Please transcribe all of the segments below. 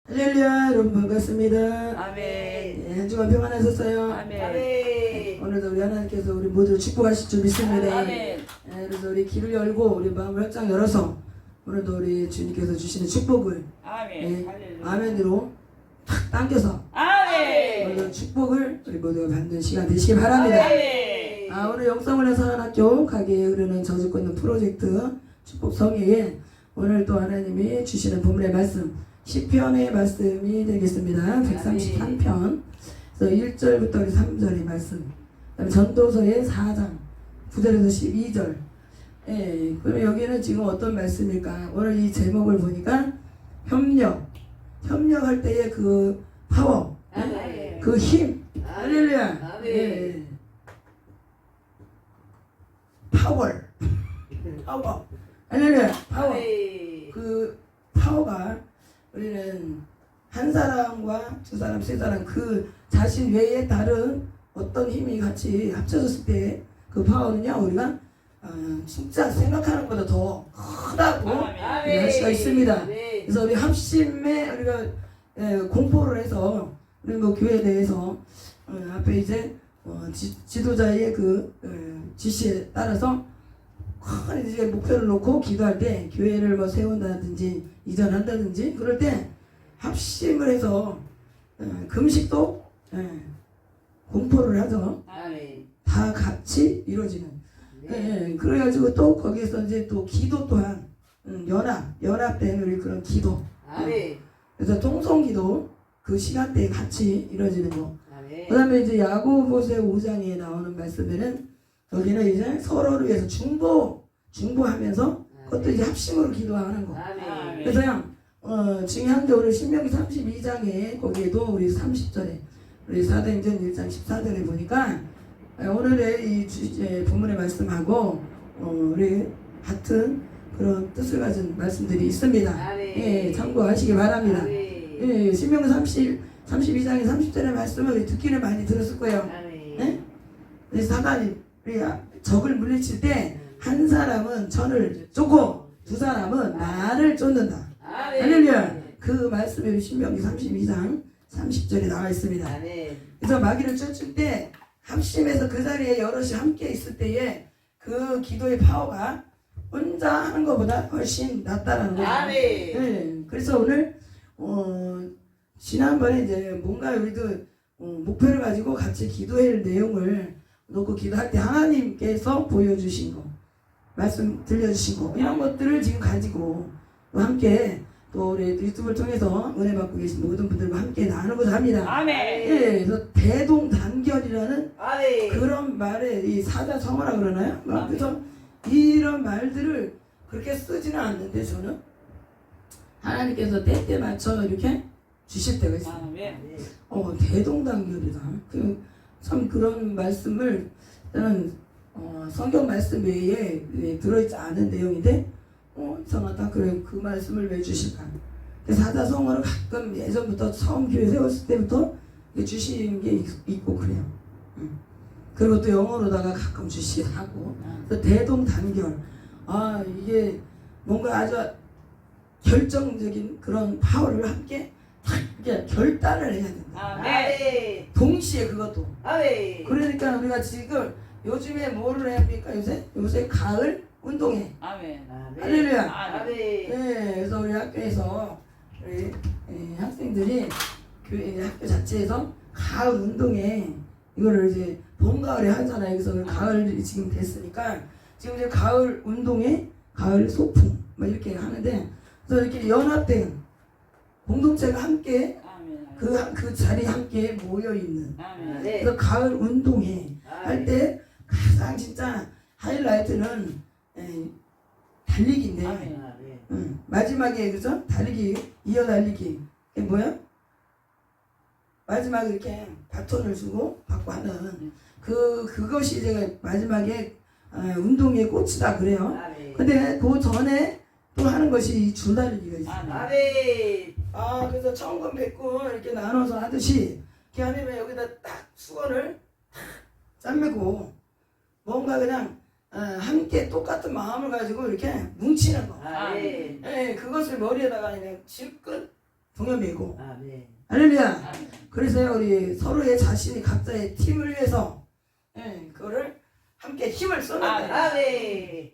할렐루야, 여러분 반갑습니다. 아멘. 예, 한 주간 평안하셨어요? 아멘. 네, 오늘도 우리 하나님께서 우리 모두를 축복하실 줄 믿습니다. 아멘. 예, 그래서 우리 귀를 열고 우리 마음을 활짝 열어서 오늘도 우리 주님께서 주시는 축복을 아멘. 예, 아멘으로 탁 당겨서 아멘. 오늘 축복을 우리 모두가 받는 시간 되시기 바랍니다. 아멘. 오늘 영성원의 사랑학교 가게에 흐르는 저주권 있는 프로젝트 축복 성회에 오늘 또 하나님이 주시는 본문의 말씀 시편의 말씀이 되겠습니다. 133편 그래서 1절부터 3절의 말씀, 그다음에 전도서의 4장 9절에서 12절. 예, 그러면 여기는 지금 어떤 말씀일까? 오늘 이 제목을 보니까 협력할 때의 그 파워, 아멘. 그 힘. 할렐루야. 아멘. 예. 파워. 할렐루야. 파워. 그 파워가 우리는 한 사람과 두 사람, 세 사람 그 자신 외에 다른 어떤 힘이 같이 합쳐졌을 때 그 파워는요 우리가 진짜 생각하는 것보다 더 크다고 할 수가 있습니다. 그래서 우리 합심에 우리가 공포를 해서 우리 뭐 교회에 대해서 앞에 이제 지도자의 그 지시에 따라서 큰 이제 목표를 놓고 기도할 때 교회를 뭐 세운다든지 이전한다든지 그럴 때 합심을 해서 금식도 공포를 하죠. 다 같이 이루어지는. 그래가지고 또 거기에서 이제 또 기도 또한 연합된 우리 그런 기도. 그래서 통성기도 그 시간대에 같이 이루어지는 거. 그다음에 이제 야고보서 5장에 나오는 말씀에는 여기는 이제 서로를 위해서 중보하면서 그것도 이제 합심으로 기도하는 거. 그래서요 중요한 게 우리 신명기 32장에 거기에도 우리 30절에 우리 사도행전 1장 14절에 보니까 오늘의 이 본문의 말씀하고 우리 같은 그런 뜻을 가진 말씀들이 있습니다. 예, 참고하시기 바랍니다. 예, 신명기 32장의 30절의 말씀을 듣기를 많이 들었을 거예요. 예? 사단이 우리 적을 물리칠 때 한 사람은 천을 쫓고 두 사람은 나를 쫓는다. 할렐루야. 그 말씀이 신명기 32장 30절에 나와 있습니다. 그래서 마귀를 쫓을 때 합심해서 그 자리에 여럿이 함께 있을 때에 그 기도의 파워가 혼자 하는 것보다 훨씬 낫다라는 거죠. 네. 그래서 오늘 지난번에 이제 뭔가 우리도 목표를 가지고 같이 기도할 내용을 놓고 기도할 때 하나님께서 보여주신 거, 말씀 들려주신 거 이런 것들을 지금 가지고 또 함께 또 우리 유튜브를 통해서 은혜 받고 계신 모든 분들과 함께 나누고자 합니다. 아멘. 예, 그래서 대동단결이라는 그런 말에 이 사자성어라 그러나요? 그래서 이런 말들을 그렇게 쓰지는 않는데 저는 하나님께서 때때 맞춰 이렇게 주실 때가 있어요. 대동단결이다. 참 그런 말씀을 저는 성경 말씀 외에 들어있지 않은 내용인데 이상하다. 그래 그 말씀을 왜 주실까? 사자성어를 가끔 예전부터 처음 교회 세웠을 때부터 주시는 게 있고 그래요. 그리고 또 영어로다가 가끔 주시기도 하고. 대동단결. 이게 뭔가 아주 결정적인 그런 파워를 함께 이렇게 결단을 해야 된다. 동시에 그것도. 그러니까 우리가 지금 요즘에 뭐를 해야 합니까? 요새 가을 운동회. 할렐루야. 네, 그래서 우리 학교에서 우리 학생들이 교회 학교 자체에서 가을 운동회 이거를 이제 봄 가을에 하잖아요. 그래서 가을이 지금 됐으니까 지금 이제 가을 운동회, 가을 소풍 막 이렇게 하는데 그래서 이렇게 연합된 공동체가 함께 그 자리에 함께 모여 있는. 그래서 가을 운동회 할 때 가장 진짜 하이라이트는 달리기인데 마지막에 그죠? 달리기 이어 달리기 이게 뭐야? 마지막에 이렇게 바톤을 주고 받고 하는 그것이 이제 마지막에 운동의 꽃이다 그래요. 근데 그 전에 또 하는 것이 줄달리기가 있어요. 그래서 천군 백군 이렇게 나눠서 하듯이 이렇게 하면 여기다 딱 수건을 짠매고 뭔가 그냥 함께 똑같은 마음을 가지고 이렇게 뭉치는 거. 그것을 머리에다가 그냥 질끈 동여매고. 아멘. 할렐루야. 아멘. 그래서 우리 서로의 자신이 각자의 팀을 위해서 그거를 함께 힘을 쏟는 거예요. 아멘.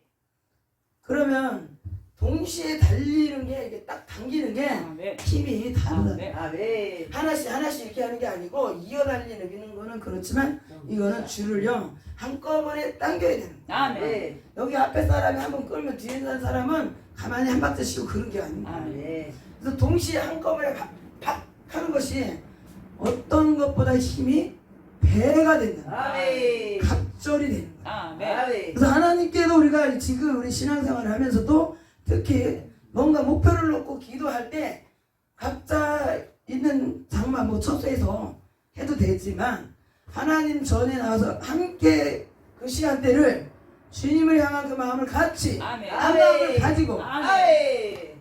그러면 동시에 달리는 게 이게 딱 당기는 게 아멘. 힘이 다르다. 아멘. 아멘. 하나씩 이렇게 하는 게 아니고 이어 달리는 거는 그렇지만 이거는 줄을요 한꺼번에 당겨야 되는 거예요. 아멘. 여기 앞에 사람이 한번 끌면 뒤에 있는 사람은 가만히 한 박자 쉬고 그런 게 아닙니다. 아멘. 그래서 동시에 한꺼번에 팍 하는 것이 어떤 것보다 힘이 배가 된다. 아멘. 갑절이 되는 거예요. 아멘. 아멘. 그래서 하나님께도 우리가 지금 우리 신앙생활을 하면서도 특히 뭔가 목표를 놓고 기도할 때 각자 있는 장마 뭐 처소에서 해도 되지만 하나님 전에 나와서 함께 그 시간대를 주님을 향한 그 마음을 같이 아멘. 한 마음을 가지고 아멘.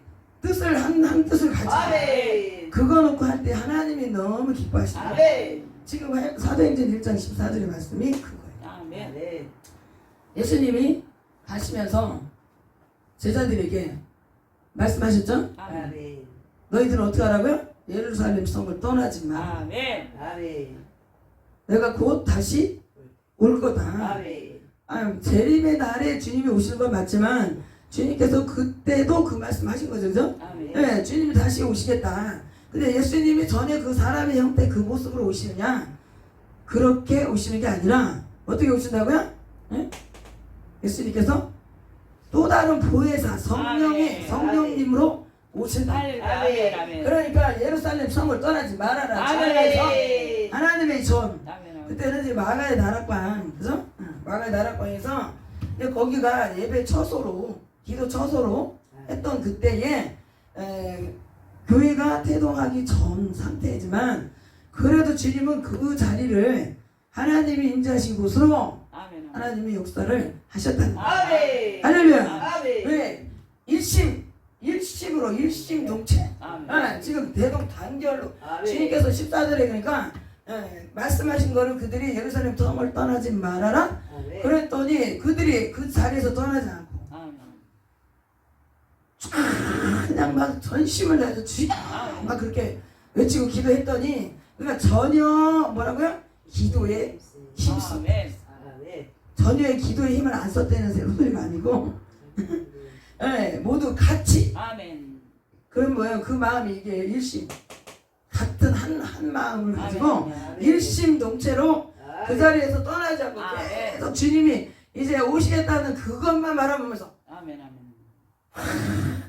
뜻을 한 뜻을 가지고 아멘. 그거 놓고 할 때 하나님이 너무 기뻐하십니다. 아멘. 지금 사도행전 1장 14절의 말씀이 그거예요. 아멘. 아멘. 예수님이 가시면서 제자들에게 말씀하셨죠? 아멘. 아멘. 너희들은 어떻게 하라고요? 예루살렘 성을 떠나지 마. 아멘. 아멘. 내가 곧 다시 올 거다. 아멘. 재림의 날에 주님이 오시는 건 맞지만 주님께서 그때도 그 말씀하신 거죠, 그죠? 아멘. 네, 주님이 다시 오시겠다. 근데 예수님이 전에 그 사람의 형태 그 모습으로 오시느냐? 그렇게 오시는 게 아니라 어떻게 오신다고요? 네? 예수님께서 또 다른 보혜사 아멘. 성령님으로 오신다. 할렐루야. 아멘. 아멘. 그러니까 예루살렘 성을 떠나지 말아라. 아멘. 하나님의 전. 아멘. 아멘. 그때는 이제 마가의 다락방, 그죠? 마가의 다락방에서 근데 거기가 예배 처소로, 기도 처소로 했던 그때에 교회가 태동하기 전 상태지만 그래도 주님은 그 자리를 하나님이 임재하신 곳으로 아멘. 하나님이 역사를 하셨다는 거예요. 아멘. 할렐루야. 아멘. 왜? 일심으로 일심동체. 아멘. 지금 대동 단결로 아멘. 주님께서 14절에 그러니까 말씀하신 거를 그들이 예루살렘 성을 떠나지 말아라. 아멘. 그랬더니 그들이 그 자리에서 떠나지 않고 아멘. 그냥 막 전심을 다해서 주야 막 그렇게 외치고 기도했더니 그러니까 전혀 뭐라고요? 기도에 힘써. 아멘. 아멘. 전혀 기도에 힘을 안 썼다는 소리가 아니고 모두 같이 아멘. 그럼 뭐예요? 그 마음이 이게 일심 같은 한 마음을 가지고 아멘. 일심동체로 그 자리에서 떠나지 않고 아멘. 계속 주님이 이제 오시겠다는 그것만 바라보면서 아멘. 아멘.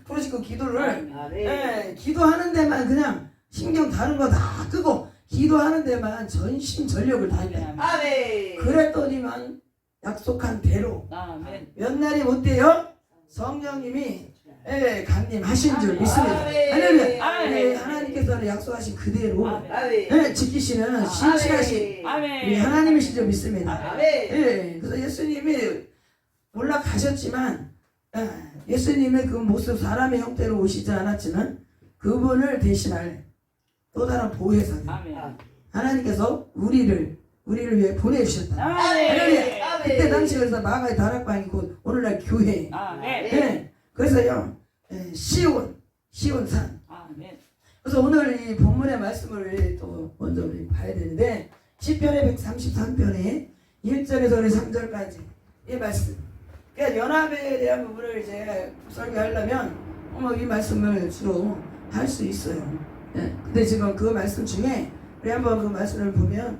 부르시고 기도를 아멘. 기도하는 데만 그냥 신경 다른 거 다 끄고 기도하는 데만 전심전력을 다했다. 아멘. 그랬더니만 약속한 대로 아멘. 몇 날이 못 돼요? 성령님이 강림하신 줄 믿습니다. 아멘. 할렐루야. 아멘. 하나님께서는 약속하신 그대로 아멘. 아멘. 지키시는 신실하신 아멘. 우리 하나님이신 줄 믿습니다. 아멘. 그래서 예수님이 올라가셨지만 예수님의 그 모습 사람의 형태로 오시지 않았지만 그분을 대신할 또 다른 보혜사님 아멘. 하나님께서 우리를 위해 보내주셨다. 아멘. 그때 당시 그래서 마가의 다락방이 곧 오늘날 교회. 아멘. 그래서요 시온산. 아멘. 그래서 오늘 이 본문의 말씀을 또 먼저 우리 봐야 되는데 시편의 133편의 1절에서 3절까지 이 말씀. 그러니까 연합에 대한 부분을 이제 설교하려면 이 말씀을 주로 할 수 있어요. 근데 지금 그 말씀 중에 우리 한번 그 말씀을 보면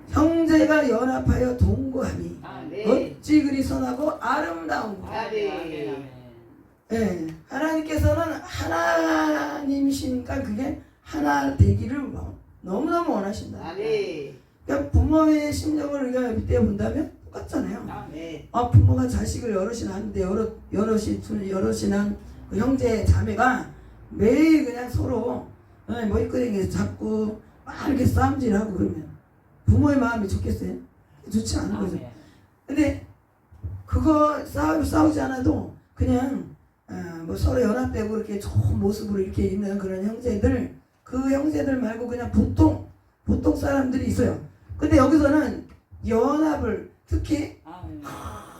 형제가 연합하여 동거함이 아멘. 어찌 그리 선하고 아름다운 것. 아멘. 하나님께서는 하나님이시니까 그게 하나 되기를 너무너무 원하신다. 아멘. 그러니까 부모의 심정을 우리가 밑에 본다면 똑같잖아요. 아멘. 부모가 자식을 여럿이 낳는데 여럿이 낳은 그 형제 자매가 매일 그냥 서로 머리끄댕이에서 잡고 막 이렇게 싸움질하고 그러면 부모의 마음이 좋겠어요? 좋지 않은 거죠. 아멘. 근데 그거 싸우지 않아도 그냥 뭐 서로 연합되고 이렇게 좋은 모습으로 이렇게 있는 그런 형제들, 그 형제들 말고 그냥 보통 사람들이 있어요. 근데 여기서는 연합을 특히 아멘.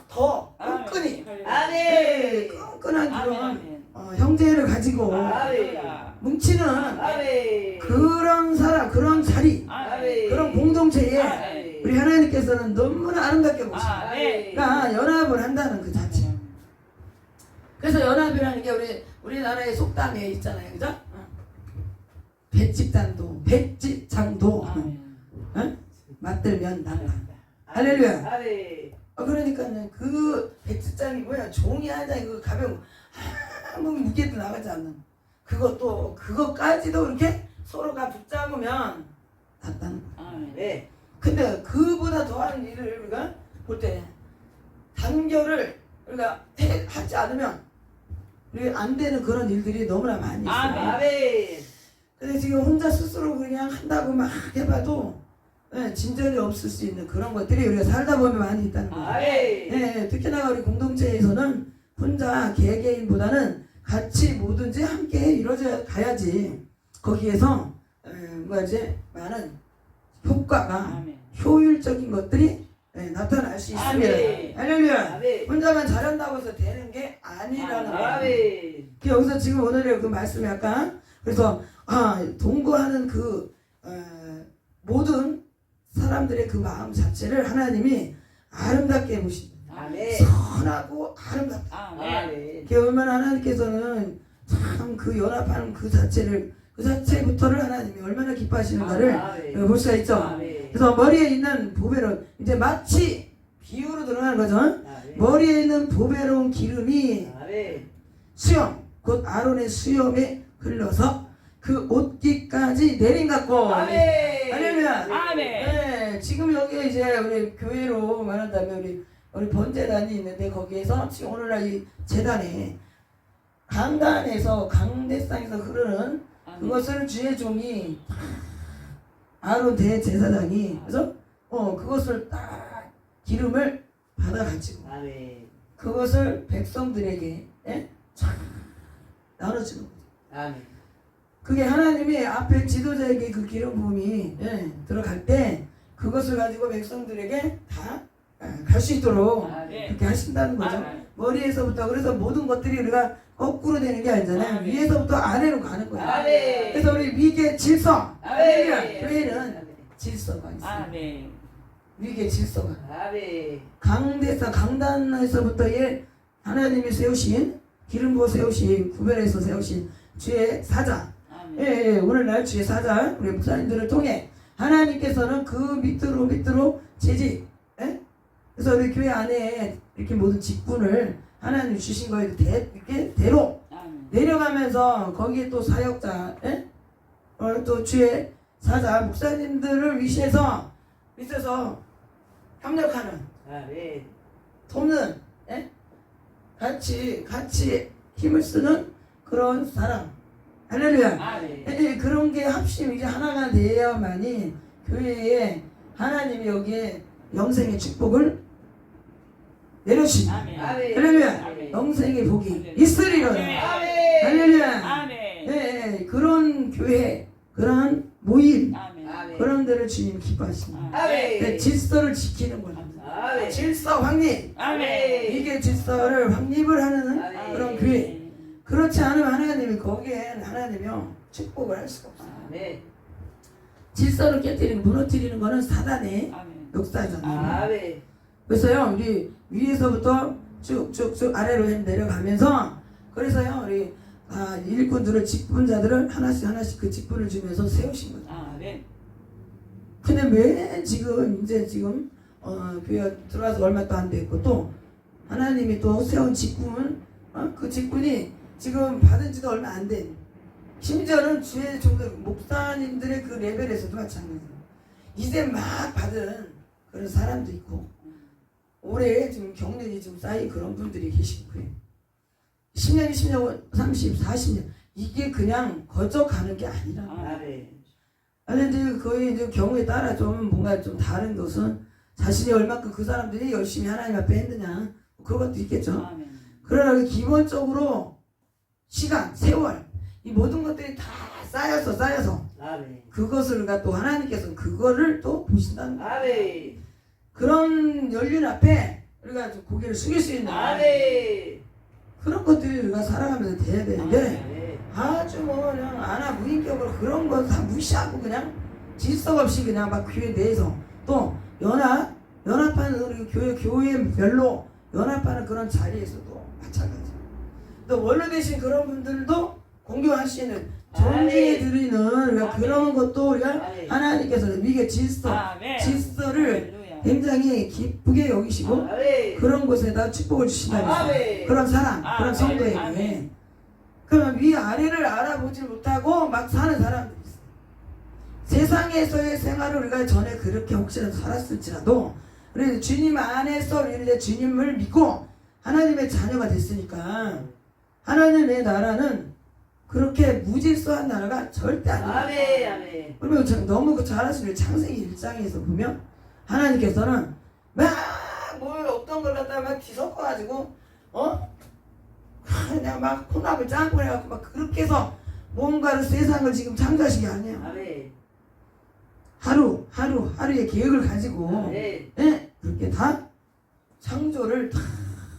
더 끈끈히 아멘. 끈끈한 그런 아멘. 형제를 가지고 아멘. 뭉치는 아멘. 그런 사람, 그런 자리, 아멘. 그런 공동체에 아멘. 우리 하나님께서는 너무나 아름답게 보시고 아멘. 그러니까 연합을 한다는 그 자체. 그래서 연합이라는 게 우리나라의 속담에 있잖아요, 그죠? 백집장도 맞들면 난다. 할렐루야. 아멘. 그러니까는 그 백집장이 뭐야? 종이 한 장이 그 가벼운 아무 무게도 나가지 않는 그것까지도 이렇게 서로가 붙잡으면 낫다는 거야. 아멘. 네. 근데 그보다 더한 일을 우리가 볼 때 단결을 우리가 하지 않으면 우리 안 되는 그런 일들이 너무나 많이 있어요. 아멘. 아멘. 근데 지금 혼자 스스로 그냥 한다고 막 해봐도 진전이 없을 수 있는 그런 것들이 우리가 살다 보면 많이 있다는 거예요. 아멘. 특히나 우리 공동체에서는 혼자 개개인보다는 같이 뭐든지 함께 이루어져 가야지 거기에서 많은 효과가 아멘. 효율적인 것들이 나타날 수 있습니다. 아멘. 할렐루야. 아멘. 혼자만 잘한다고 해서 되는 게 아니라는 거예요. 아멘. 여기서 지금 오늘의 그 말씀이 약간 그래서 동거하는 그 모든 사람들의 그 마음 자체를 하나님이 아름답게 보십니다. 아멘. 선하고 아름답다. 아멘. 아멘. 그게 얼마나 하나님께서는 참 그 연합하는 그 자체부터를 하나님이 얼마나 기뻐하시는가를 아멘. 볼 수가 있죠. 아멘. 그래서 머리에 있는 보배로운 이제 마치 비유로 들어가는 거죠. 아멘. 머리에 있는 보배로운 기름이 아멘. 수염 곧 아론의 수염에 흘러서 그 옷깃까지 내린 같고. 아멘. 할렐루야. 아멘. 네, 지금 여기 이제 우리 교회로 말한다면 우리 번제단이 있는데 거기에서 지금 오늘날 이 재단에 강단에서 강대상에서 흐르는 그것을 주의 종이 아론 대제사장이 그래서 그것을 딱 기름을 받아가지고 아멘. 그것을 백성들에게 쫙 나눠주는 거죠. 아멘. 그게 하나님이 앞에 지도자에게 그 기름 부음이 들어갈 때 그것을 가지고 백성들에게 다 갈 수 있도록 아멘. 그렇게 하신다는 거죠. 아멘. 머리에서부터 그래서 모든 것들이 우리가 거꾸로 되는 게 아니잖아요. 아멘. 위에서부터 아래로 가는 거예요. 아멘. 그래서 우리 위계 질서, 아멘. 교회는 질서가 있어요. 아멘. 위계 질서가. 아멘. 강단에서부터의 하나님이 세우신 기름 부어 세우신 구별해서 세우신 주의 사자. 아멘. 오늘날 주의 사자 우리 목사님들을 통해 하나님께서는 그 밑으로 재직. 그래서 우리 교회 안에 이렇게 모든 직분을 하나님 주신 거에 이렇게 대로 아멘. 내려가면서 거기에 또 사역자, 또 주의 사자 목사님들을 위시해서 밑에서 협력하는, 아멘. 돕는, 같이 힘을 쓰는 그런 사람. 할렐루야. 아멘. 그런 게 합심 이제 하나가 되어야만이 교회에 하나님이 여기에 영생의 축복을 내려주신. 아멘. 아멘. 할렐루야. 아멘. 영생의 복이 아멘. 있으리로다. 아멘. 할렐루야. 아멘. 그런 교회, 그런 모임, 아멘. 아멘. 그런 데를 주님 기뻐하십니다. 아멘. 질서를 지키는 거예요. 아멘. 질서 확립. 아멘. 이게 질서를 확립을 하는 아멘. 그런 교회. 그렇지 않으면 하나님이 거기에 하나님이요 축복을 할 수가 없어요. 아멘. 질서를 깨뜨리는 무너뜨리는 거는 사단의 아멘. 역사잖아요. 아멘. 그래서요 우리 위에서부터 쭉쭉쭉 아래로 내려가면서 그래서요 우리 일꾼들을 직분자들을 하나씩 그 직분을 주면서 세우신 거죠. 아멘. 근데 왜 지금 교회 들어와서 얼마도 안 됐고 또 하나님이 또 세운 직분 그 직분이 지금 받은 지도 얼마 안 된 심지어는 주의 종들 목사님들의 그 레벨에서도 마찬가지예요. 이제 막 받은 그런 사람도 있고 올해 지금 경력이 좀 쌓인 그런 분들이 계시고 10년, 20년, 30, 40년 이게 그냥 거저 가는 게 아니라 아멘. 그런데 거의 이제 경우에 따라 좀 뭔가 좀 다른 것은 자신이 얼마큼 그 사람들이 열심히 하나님 앞에 했느냐 그런 것도 있겠죠. 아멘. 그러나 기본적으로 시간, 세월 이 모든 것들이 다 쌓여서 아멘. 그것을 또 하나님께서 그거를 또 보신다는 거예요. 아멘. 그런 연륜 앞에 우리가 좀 고개를 숙일 수 있는 아멘. 그런 것들이 우리가 살아가면서 돼야 되는데 네. 아주 뭐 그냥 안하 무인격으로 그런 거 다 무시하고 그냥 질서 없이 그냥 막 교회 내에서 또 연합하는 우리 교회별로 연합하는 그런 자리에서도 마찬가지. 또 원로 되신 그런 분들도 공경하시는 존중해 드리는 그런 것도 우리가 하나님께서 미개 질서를 굉장히 기쁘게 여기시고 그런 곳에다 축복을 주신다면서 그런 사람, 그런 성도에게. 그러면 위아래를 알아보지 못하고 막 사는 사람들이 있어요. 세상에서의 생활을 우리가 전에 그렇게 혹시라도 살았을지라도 우리 주님 안에서 우리 주님을 믿고 하나님의 자녀가 됐으니까 하나님의 나라는 그렇게 무질서한 나라가 절대 아니에요. 그러면 너무 잘 아시는 창세기 1장에서 보면 하나님께서는 막 뭘 어떤 걸 갖다가 막 뒤섞어가지고 그냥 막 혼합을 짬뽕 해갖고 막 그렇게 해서 뭔가를 세상을 지금 창조하신 게 아니에요. 하루의 계획을 가지고 그렇게 다 창조를 다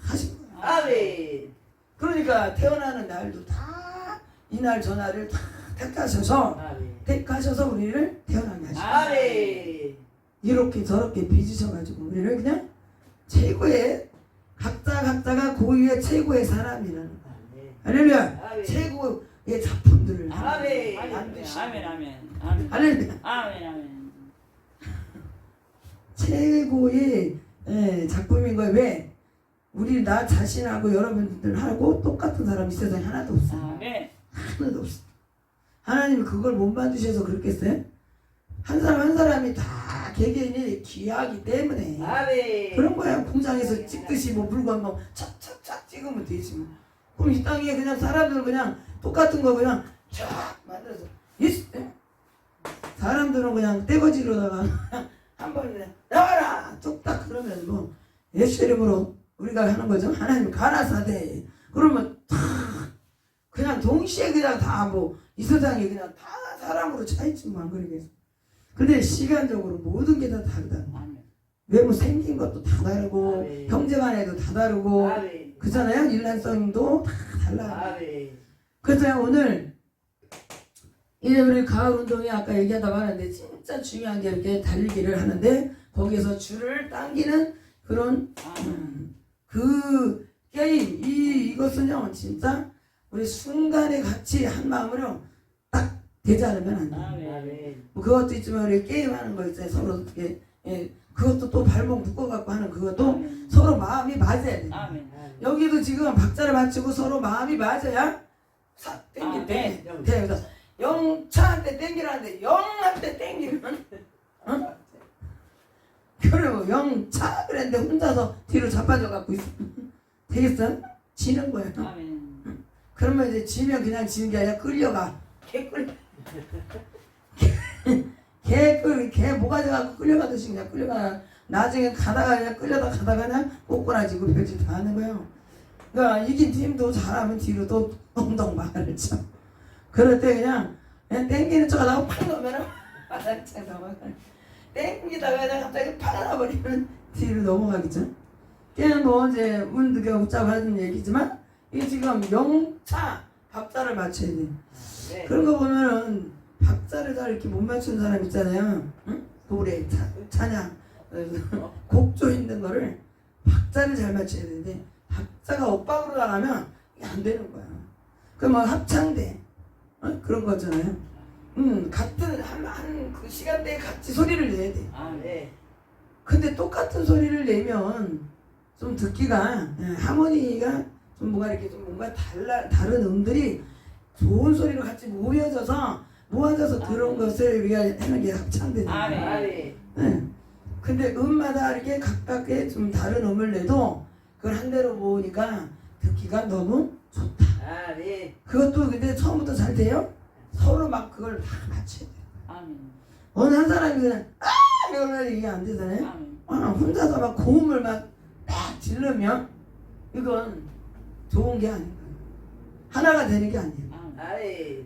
하신 거예요. 그러니까 태어나는 날도 다 이날 저날을 다 택하셔서 우리를 태어나게 하시고 이렇게 저렇게 빚으셔가지고 우리를 그냥 최고의 각자가 고유의 최고의 사람이라는 거예요. 할렐루야. 최고의 작품들을 만드시고 할렐루야. 최고의 작품인 거예요. 왜? 우리 나 자신하고 여러분들하고 똑같은 사람이 세상에 하나도 없어요. 하나도 없어. 하나님이 그걸 못 만드셔서 그렇겠어요? 한 사람이 다 개개인이 귀하기 때문에 그런 거야. 공장에서 찍듯이 뭐 물건 뭐 착착착 찍으면 되지 뭐. 그럼 이 땅에 그냥 사람들 그냥 똑같은 거 그냥 쫙 만들어서 사람들은 그냥 떼거지로다가 한 번에 그냥 나와라 뚝딱 그러면 뭐 예수 이름으로 우리가 하는 거죠. 하나님 가라사대 그러면 다 그냥 동시에 그냥 다 뭐 이 세상에 그냥 다 사람으로 차있지 뭐 안 그러겠어. 근데 시간적으로 모든 게 다 다르다. 외모 생긴 것도 다 다르고 형제간에도 다 다르고 그잖아요. 일란성도 다 달라. 그래서 오늘 이제 우리 가을 운동이 아까 얘기하다가 하는데 진짜 중요한 게 이렇게 달리기를 하는데 거기에서 줄을 당기는 그런 그 게임 이것은요 진짜 우리 순간에 같이 한 마음으로 딱 되지 않으면 안 돼. 뭐 그것도 있지만 우리 게임하는 거 있잖아요. 서로 어떻게 그것도 또 발목 묶어갖고 하는 그것도 서로 마음이 맞아야 돼. 여기도 지금 박자를 맞추고 서로 마음이 맞아야 땡길 때 돼. 그래서 영차한테 땡기라는데 영한테 땡기면 그리고 영차 그랬는데 혼자서 뒤로 자빠져 갖고 있어. 되겠어? 지는 거야. 그러면 이제 지면 그냥 지는 게 아니라 끌려가. 개 모가지 갖고 끌려가듯이 그냥 끌려가. 나중에 가다가 그냥 가다가 그냥 꼬꾸라지고 별짓 다 하는 거예요. 그러니까 이긴 팀도 잘하면 뒤로 또 엉덩 말을 쳐. 그럴 때 그냥 땡기는 척 하다가 팍 넣으면 바닥창 넘어가. 땡기다가 그냥 갑자기 팍 나버리면 뒤로 넘어가겠죠. 걔는 뭐 이제 운드게 웃자고 하는 얘기지만 이게 지금 영차 박자를 맞춰야 돼. 그런 거 보면은 박자를 잘 이렇게 못 맞추는 사람 있잖아요. 응? 노래, 찬양, 곡조 있는 거를 박자를 잘 맞춰야 되는데 박자가 엇박으로 나가면 이게 안 되는 거야. 그럼 뭐 합창대 그런 거잖아요. 같은 한 그 시간대에 같이 소리를 내야 돼. 근데 똑같은 소리를 내면 좀 듣기가 하모니가 좀 뭔가 이렇게 좀 뭔가 다른 음들이 좋은 소리로 같이 모아져서 그런 것을 우리가 하는 게 합창되는 거예요. 근데 음마다 이렇게 각각의 좀 다른 음을 내도 그걸 한 대로 모으니까 듣기가 너무 좋다. 그것도 근데 처음부터 잘 돼요? 서로 막 그걸 다 맞춰야 돼요. 어느 한 사람이 그냥 이러면 이게 안 되잖아요. 혼자서 막 고음을 막 질르면 이건 좋은 게 아닌 거예요. 하나가 되는 게 아니에요.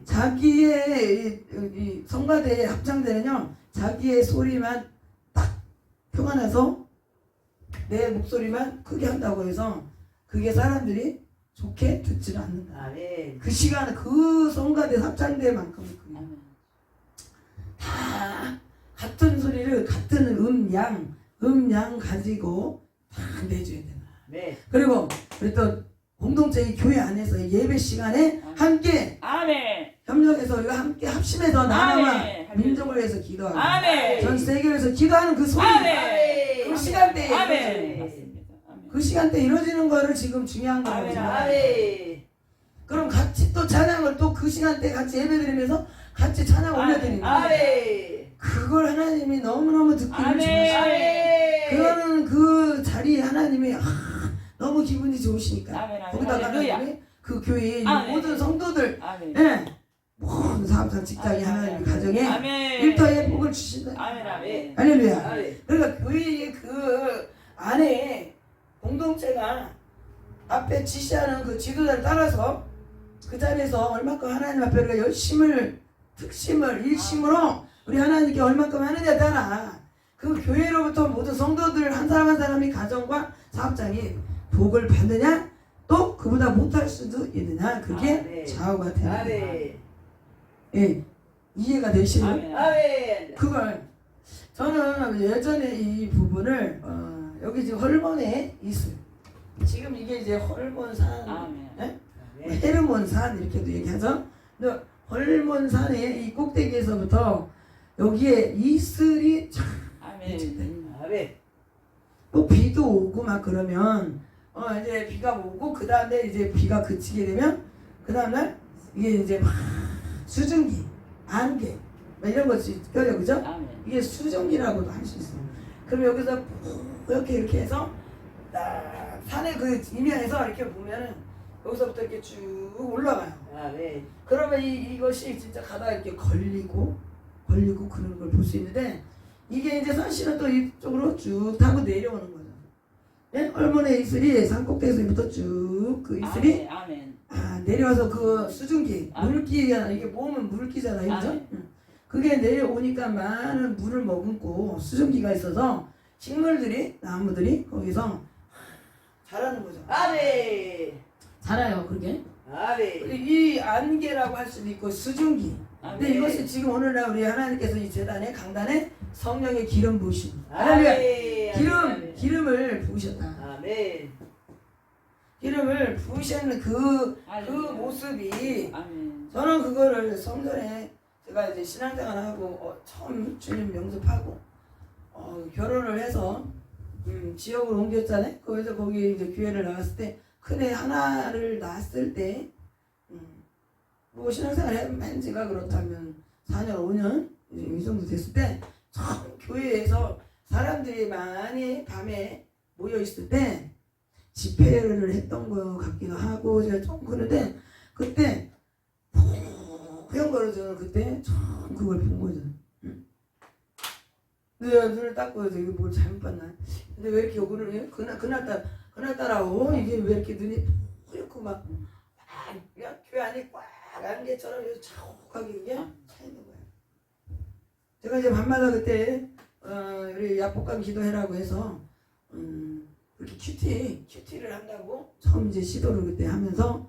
자기의 이 성가대의 합창대는요 자기의 소리만 딱 표가 나서 내 목소리만 크게 한다고 해서 그게 사람들이 좋게 듣지를 않는다. 아멘. 그 시간 그 성가대 합창대만큼 아멘. 다 같은 소리를 같은 음양 가지고 다 내줘야 된다. 아멘. 그리고 우리 또 공동체 교회 안에서 예배 시간에 함께 아멘. 협력해서 우리가 함께 합심해서 나라와 아멘. 민족을 위해서 기도하고 아멘. 전 세계를 위해서 기도하는 그 소리 아멘. 그 시간대에 아멘. 맞습니다. 아멘. 그 시간대에 이루어지는 거를 지금 중요한 거라고 아멘. 생각해요. 아멘. 그럼 같이 또 찬양을 또 그 시간대에 같이 예배드리면서 같이 찬양 올려드리는 거예요. 아멘. 그걸 하나님이 너무너무 듣기를 아멘. 좋아하시고 아멘. 그거는 그 자리에 하나님이 너무 기분이 좋으시니까 아멘. 아멘. 거기다가 할렐루야. 하나님이 그 교회의 아멘. 모든 성도들 아멘. 모든 사업상 직장이 하나님 가정에 아멘. 일터에 복을 주신다. 아멘. 아멘. 할렐루야. 아멘. 그러니까 교회의 그 안에 공동체가 앞에 지시하는 그 지도자를 따라서 그 자리에서 얼마큼 하나님 앞에 우리가 열심을 특심을 일심으로 우리 하나님께 얼마큼 하느냐에 따라 그 교회로부터 모든 성도들 한 사람 한 사람이 가정과 사업장이 복을 받느냐 또 그보다 못할 수도 있느냐 그게 아멘. 좌우가 되는 거예요. 아멘. 예, 이해가 되시나요? 아멘. 아멘. 그걸 저는 예전에 이 부분을 여기 지금 헐몬에 있어요. 지금 이게 이제 헐몬산, 아멘. 예? 아멘. 헤르몬산 이렇게도 얘기하죠. 근데 헐몬산의 이 꼭대기에서부터 여기에 이슬이 쫙 아멘. 아멘. 또 비도 오고 막 그러면 이제 비가 오고 그 다음에 이제 비가 그치게 되면 그 다음날 이게 이제 막 수증기, 안개 막 이런 것이 껴요, 그죠? 아멘. 이게 수증기라고도 할 수 있어요. 그럼 여기서 이렇게 해서 딱 산의 그 이면에서 이렇게 보면은 여기서부터 이렇게 쭉 올라가요. 아멘. 그러면 이것이 진짜 가다가 이렇게 걸리고 그러는 걸 볼 수 있는데 이게 이제 산씨는 또 이쪽으로 쭉 타고 내려오는 거죠. 예? 얼몬의 이슬이 산꼭대기에서부터 쭉 그 이슬이 아멘. 내려와서 그 수증기 아멘. 물기가 이게 몸은 물기잖아요, 그죠? 아멘. 응. 그게 내려오니까 많은 물을 머금고 수증기가 있어서 식물들이 나무들이 거기서 자라는 거죠. 아멘. 자라요, 그게. 아멘. 이 안개라고 할 수도 있고 수증기. 근데 아멘. 이것이 지금 오늘날 우리 하나님께서 이 제단에 강단에 성령의 기름 부으심. 할렐루야. 아멘. 기름을 부으셨다. 아멘. 기름을 부으시는 그 할렐루야. 모습이 아멘. 저는 그거를 성전에 제가 이제 신앙생활하고 처음 주님 영접하고 결혼을 해서 지역으로 옮겼잖아요. 거기서 거기 이제 교회를 나갔을 때 큰애 하나를 낳았을 때 뭐 신앙생활 한 지가 그렇다면 4년 5년 이 정도 됐을 때 처음 교회에서 사람들이 많이 밤에 모여 있을 때 집회를 했던 것 같기도 하고 제가 좀 그런데 그때 그냥 거려서 그때 처음 그걸 본 거죠. 내가 눈을 닦고 이게 뭘 잘못 봤나? 근데 왜 이렇게 오늘 그날따라 이게 왜 이렇게 눈이 뿌옇고 막 그냥 교회 안에 꽉 안개처럼 자욱하게 이게 차 있는 거예요. 제가 이제 밤마다 그때 우리 야복강 기도해라고 해서 이렇게 큐티를 한다고 처음 이제 시도를 그때 하면서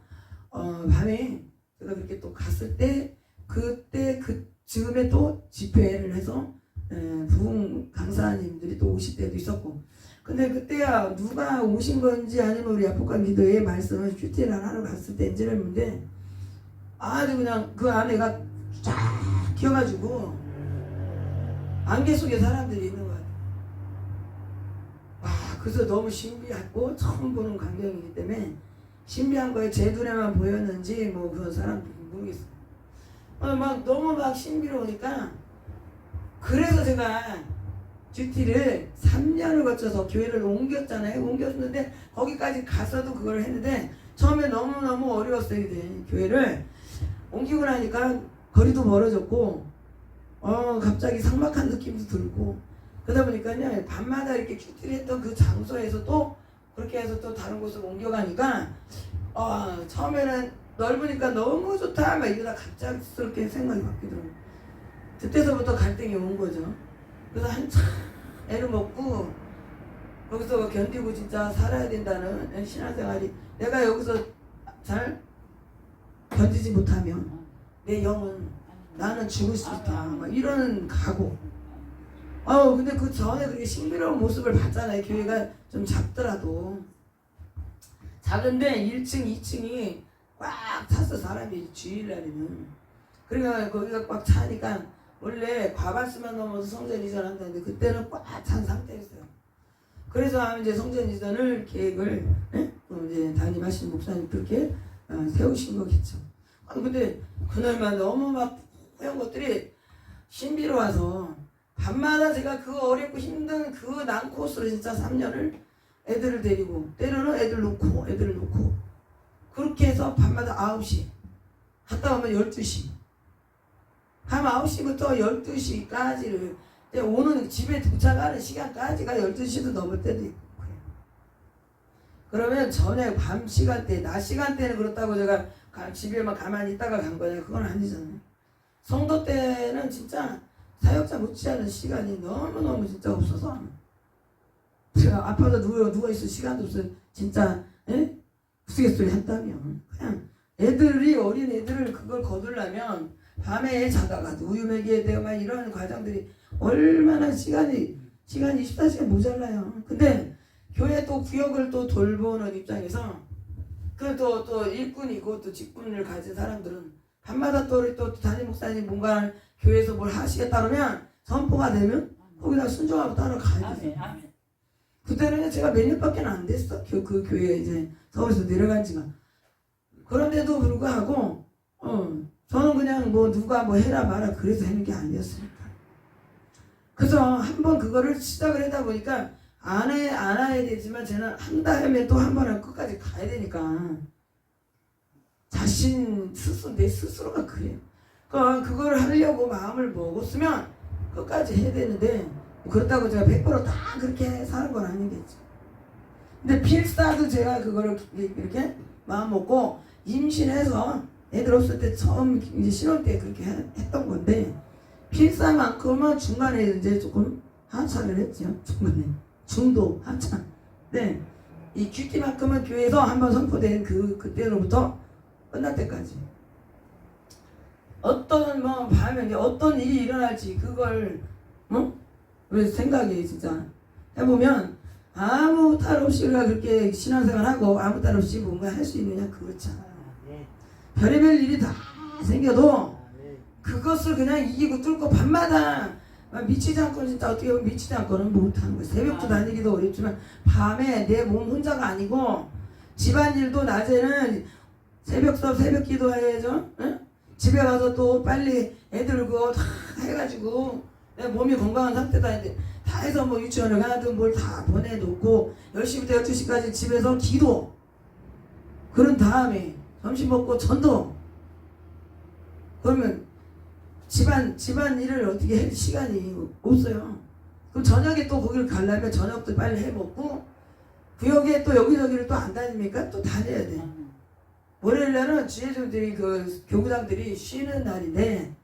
밤에 제가 그렇게 또 갔을 때 그때 즈음에 또 집회를 해서 부흥 강사님들이 또 오실 때도 있었고 근데 그때야 누가 오신 건지 아니면 우리 야복강 기도의 말씀을 큐티를 하러 갔을 때인지를 모르는데 아주 그냥 그 안에가 쫙 끼어가지고 안개 속에 사람들이 있는 거야. 그래서 너무 신비하고 처음 보는 광경이기 때문에 신비한 거에 제 눈에만 보였는지 뭐 그런 사람 모르겠어요. 막 너무 막 신비로우니까 그래서 제가 듀티를 3년을 거쳐서 교회를 옮겼잖아요. 옮겼는데 거기까지 가서도 그걸 했는데 처음에 너무너무 어려웠어요. 교회를 옮기고 나니까 거리도 멀어졌고 갑자기 삭막한 느낌도 들고 그러다 보니까요 밤마다 이렇게 큐티를 했던 그 장소에서 또 그렇게 해서 또 다른 곳으로 옮겨가니까 처음에는 넓으니까 너무 좋다 막 이러다 갑작스럽게 생각이 바뀌더라고요. 그때서부터 갈등이 온 거죠. 그래서 한참 애를 먹고 거기서 견디고 진짜 살아야 된다는 신앙생활이 내가 여기서 잘 견디지 못하면 내 영은 나는 죽을 수 있다. 막 이런 각오. 근데 그 전에 그렇게 신비로운 모습을 봤잖아요. 교회가 좀 작더라도. 작은데 1층, 2층이 꽉 찼어, 사람이 주일날에는. 그러니까 거기가 꽉 차니까 원래 과반수만 넘어서 성전 이전한다는데 그때는 꽉 찬 상태였어요. 그래서 이제 성전 이전을 계획을 이제 담임하신 목사님들께 세우신 거겠죠. 근데 그날만 너무 막 그런 것들이 신비로워서 밤마다 제가 그 어렵고 힘든 그 난코스로 진짜 3년을 애들을 데리고 때로는 애들 놓고 그렇게 해서 밤마다 9시 갔다 오면 12시 밤 9시부터 12시까지를 오는 집에 도착하는 시간까지가 12시도 넘을 때도 있고 그래요. 그러면 전에 밤 시간대 낮 시간대는 그렇다고 제가 집에만 가만히 있다가 간 거냐 그건 아니잖아요. 성도 때는 진짜 사역자 못지않은 시간이 너무너무 진짜 없어서 제가 아파서 누워있을 시간도 없어요. 진짜 우스갯소리 한다면 그냥 애들이 어린 애들을 그걸 거두려면 밤에 자다가 우유 먹여야 되고 막 이런 과정들이 얼마나 시간이 24시간 모자라요. 근데 교회 또 구역을 또 돌보는 입장에서 그 또 일꾼이고 또 직분을 가진 사람들은 밤마다 또 우리 또 담임 목사님 뭔가 교회에서 뭘 하시겠다 그러면 선포가 되면 거기다 순종하고 따라가야 돼요. 그때는 제가 몇 년밖에 안 됐어. 그 교회에 이제 서울에서 내려간 지가. 그런데도 불구하고 저는 그냥 뭐 누가 뭐 해라 마라 그래서 하는 게 아니었으니까. 그래서 한번 그거를 시작을 하다 보니까 안 해야 되지만 저는 한 다음에 또 한 번은 끝까지 가야 되니까 내 스스로가 그래요. 그걸 하려고 마음을 먹었으면 끝까지 해야 되는데 그렇다고 제가 100% 다 그렇게 사는 건 아니겠죠. 근데 필사도 제가 그거를 이렇게 마음 먹고 임신해서 애들 없을 때 처음 이제 신혼 때 그렇게 했던 건데 필사만큼은 중간에 이제 조금 하차를 했죠. 중도 하차. 네. 이 큐티만큼은 교회에서 한번 선포된 그때로부터 끝날 때까지 밤에 이제 어떤 일이 일어날지 그걸 우리 생각이 진짜 해보면 아무 탈 없이 우리가 그렇게 신앙생활하고 아무 탈 없이 뭔가 할 수 있느냐 그렇잖아요. 별의별 일이 다 생겨도 그것을 그냥 이기고 뚫고 밤마다 미치지 않고는 진짜 어떻게 보면 미치지 않고는 못하는 거예요. 새벽도 다니기도 어렵지만 밤에 내 몸 혼자가 아니고 집안일도 낮에는 새벽 수업 새벽 기도해야죠. 응? 집에 가서 또 빨리 애들 그거 다 해가지고 내 몸이 건강한 상태다 했는데 다 해서 뭐 유치원을 가든 뭘 다 보내놓고 10시부터 12시까지 집에서 기도 그런 다음에 점심 먹고 전도 그러면 집안 일을 어떻게 할 시간이 없어요. 그럼 저녁에 또 거기를 가려면 저녁도 빨리 해 먹고 구역에 또 여기저기를 또 안 다니니까 또 다녀야 돼. 월요일날은 주예종들이 그 교구장들이 쉬는 날인데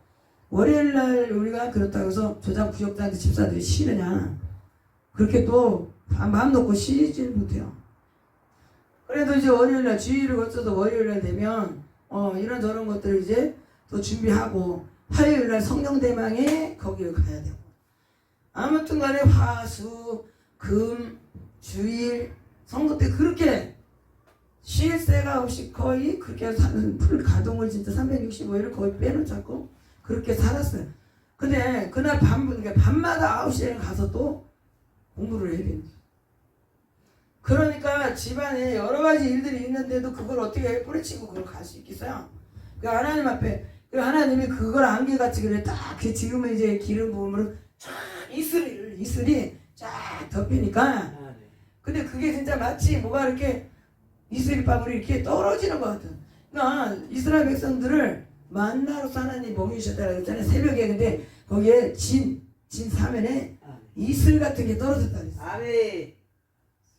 월요일날 우리가 그렇다고 해서 조장 구역장들 집사들이 쉬느냐 그렇게 또 마음 놓고 쉬질 못해요. 그래도 이제 월요일날 주일을 거쳐서 월요일날 되면 이런저런 것들을 이제 또 준비하고 화요일날 성령대망에 거기를 가야 되고 아무튼 간에 화, 수, 금, 주일 성도 때 그렇게 쉴 새가 없이 거의 그렇게 풀 가동을 진짜 365일을 거의 빼놓지 않고 그렇게 살았어요. 근데 그날 밤마다 9시에 가서 또 공부를 해야 됩니다. 그러니까 집안에 여러 가지 일들이 있는데도 그걸 어떻게 뿌리치고 그걸 갈 수 있겠어요? 그 하나님 앞에 그 하나님이 그걸 안개같이 그래 딱 지금은 이제 기름 부음으로 쫙 이슬이 쫙 덮이니까 근데 그게 진짜 마치 뭐가 이렇게 이슬밥으로 이렇게 떨어지는 것 같아. 그러니까 이스라엘 백성들을 만나로서 하나님 먹이셨다고 했잖아요. 새벽에 근데 거기에 진 사면에 이슬 같은 게 떨어졌다 그랬어. 아멘.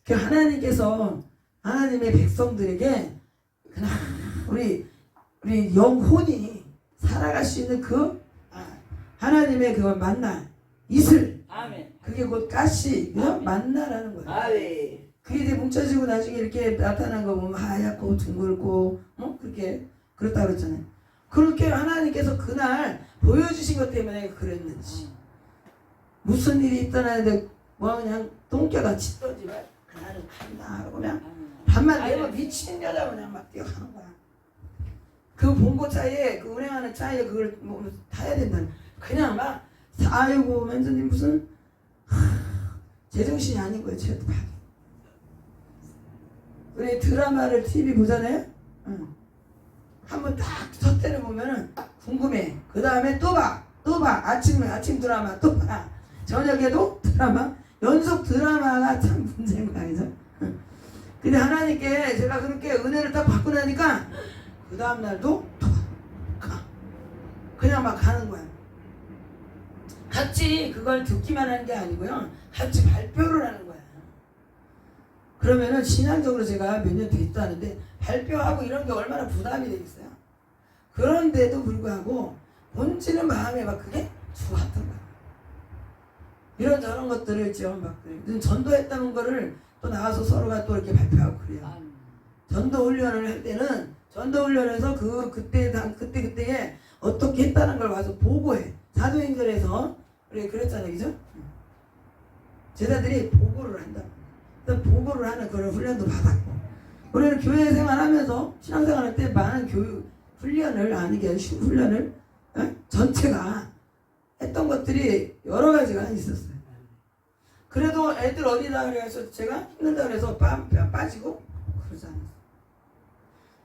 그 하나님께서 하나님의 백성들에게 그냥 우리 영혼이 살아갈 수 있는 그 하나님의 그 만나 이슬 아멘. 그게 곧 가시 만나라는 거예요. 아멘. 그게 이제 뭉쳐지고 나중에 이렇게 나타난 거 보면 하얗고 둥글고 그렇게 그렇다 그랬잖아요. 그렇게 하나님께서 그날 보여주신 것 때문에 그랬는지 무슨 일이 있다는데 뭐 그냥 똥개같이 떠지 말 그날은 간다 하고 그냥 밤만 되면 미친 여자 그냥 막 뛰어가는 거야. 그 봉고 차에 그 운행하는 차에 그걸 뭐 타야 된다는 그냥 막 아이고 맨선님 무슨 제정신이 아닌 거예요. 제가 봐도 우리 드라마를 TV 보잖아요. 응. 한번 딱 첫 때를 보면은 궁금해. 그 다음에 또 봐. 아침 드라마 또 봐. 저녁에도 드라마. 연속 드라마가 참 문제인 거 아니죠? 근데 하나님께 제가 그렇게 은혜를 딱 받고 나니까 그 다음날도 또 가. 그냥 막 가는 거야. 같이 그걸 듣기만 하는 게 아니고요. 같이 발표를 하는 거야. 그러면은 신앙적으로 제가 몇 년 됐다는데 발표하고 이런 게 얼마나 부담이 되겠어요. 그런데도 불구하고 본질은 마음에 막 그게 좋았던 거야. 이런 저런 것들을 지금 막 전도했다는 거를 또 나와서 서로가 또 이렇게 발표하고 그래요. 전도 훈련을 할 때는 전도 훈련에서 그때에 어떻게 했다는 걸 와서 보고해. 사도행전에서 우리 그랬잖아요, 그죠? 제자들이 보고를 한다. 보고를 하는 그런 훈련도 받았고, 우리는 교회 생활하면서 신앙생활할 때 많은 교육 훈련을 훈련을 전체가 했던 것들이 여러 가지가 있었어요. 그래도 애들 어디다 그래서 제가 힘들다 그래서 빠지고 그러지 않았어요.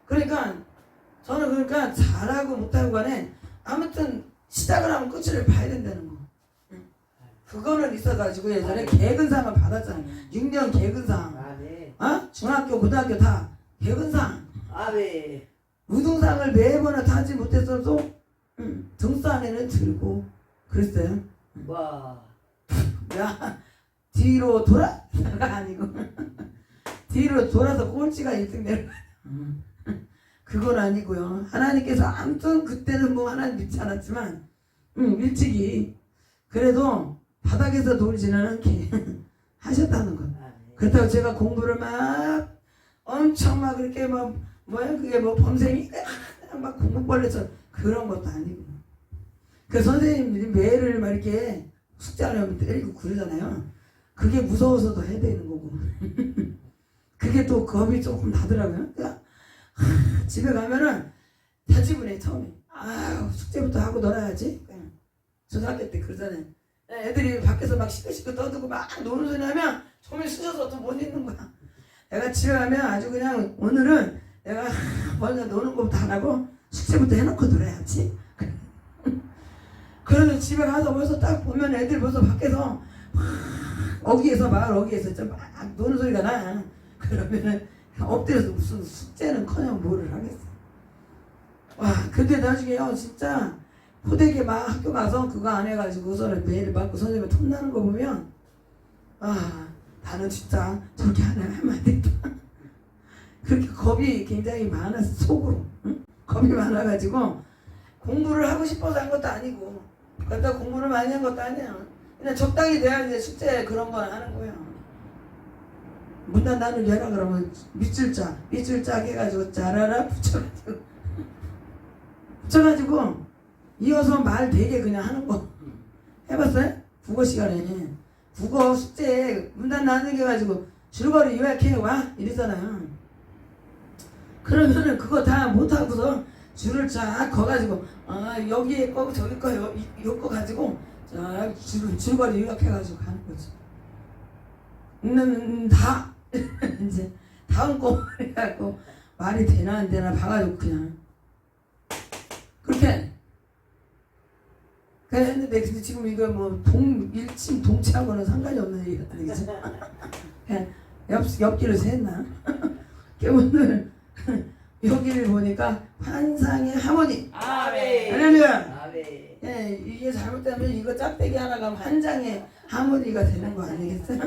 그러니까 저는 잘하고 못하고 간에 아무튼 시작을 하면 끝을 봐야 된다는 거. 그거는 있어가지고 예전에 개근상을 받았잖아요. 6년 개근상. 중학교 고등학교 다 개근상. 우등상을 매번 타지 못했어도 등산에는 들고 그랬어요. 와. 야 뒤로 돌아? 아니고 뒤로 돌아서 꼴찌가 1등 되는 거야. 그건 아니고요. 하나님께서 아무튼 그때는 뭐 하나님 믿지 않았지만 일찍이 그래도 바닥에서 돌지는 않게 하셨다는 것. 그렇다고 제가 공부를 막 엄청 막 그렇게 그게 범생이 막 공부벌레처럼 그런 것도 아니고. 그 선생님들이 매를 막 이렇게 숙제 안 하면 때리고 그러잖아요. 그게 무서워서도 해야 되는 거고. 그게 또 겁이 조금 나더라고요. 그러니까 집에 가면은 다지분해 처음에. 숙제부터 하고 놀아야지. 초등학교 때 그러잖아요. 애들이 밖에서 막 시끌시끌 떠들고 막 노는 소리 하면 처음에 쑤셔서 또 못 있는 거야. 내가 집에 가면 아주 그냥 오늘은 내가 먼저 노는 것부터 안 하고 숙제부터 해놓고 놀아야지. 그러면 집에 가서 벌써 딱 보면 애들 벌써 밖에서 마을 어귀에서 막 노는 소리가 나. 그러면은 엎드려서 무슨 숙제는커녕 뭐를 하겠어. 와, 근데 나중에요 진짜 호되게 막 학교 가서 그거 안 해가지고서는 매일 맞고 선생님이 톱나는 거 보면 나는 진짜 저렇게 하면 안 되겠다. 그렇게 겁이 굉장히 많아서 속으로 겁이 많아가지고 공부를 하고 싶어서 한 것도 아니고 그렇다고 공부를 많이 한 것도 아니야. 그냥 적당히 돼야 이제 숙제 그런 건 하는 거야. 문단 나누기 해라 그러면 밑줄짝 해가지고 짜라라 붙여가지고 이어서 말 되게 그냥 하는 거 해봤어요? 국어 시간에 국어 숙제 문단 나누기 해가지고 줄거리 요약해 와 이러잖아요. 그러면은 그거 다 못하고서 줄을 쫙 거가지고 여기에 거 저기 거 요거 가지고 쫙 줄거리 요약해가지고 가는 거지. 다 이제 다음 거 해갖고 말이 되나 안 되나 봐가지고 그냥 그렇게 했는데 근데 지금 이거 일침 동체하고는 상관이 없는 얘기 같다 그지? 그냥 옆길을 샜나? 오늘 여기를 보니까 환상의 하모니. 할렐루야. 이게 잘못되면 이거 짝대기 하나가 환장의 하모니가 되는 거 아니겠어요?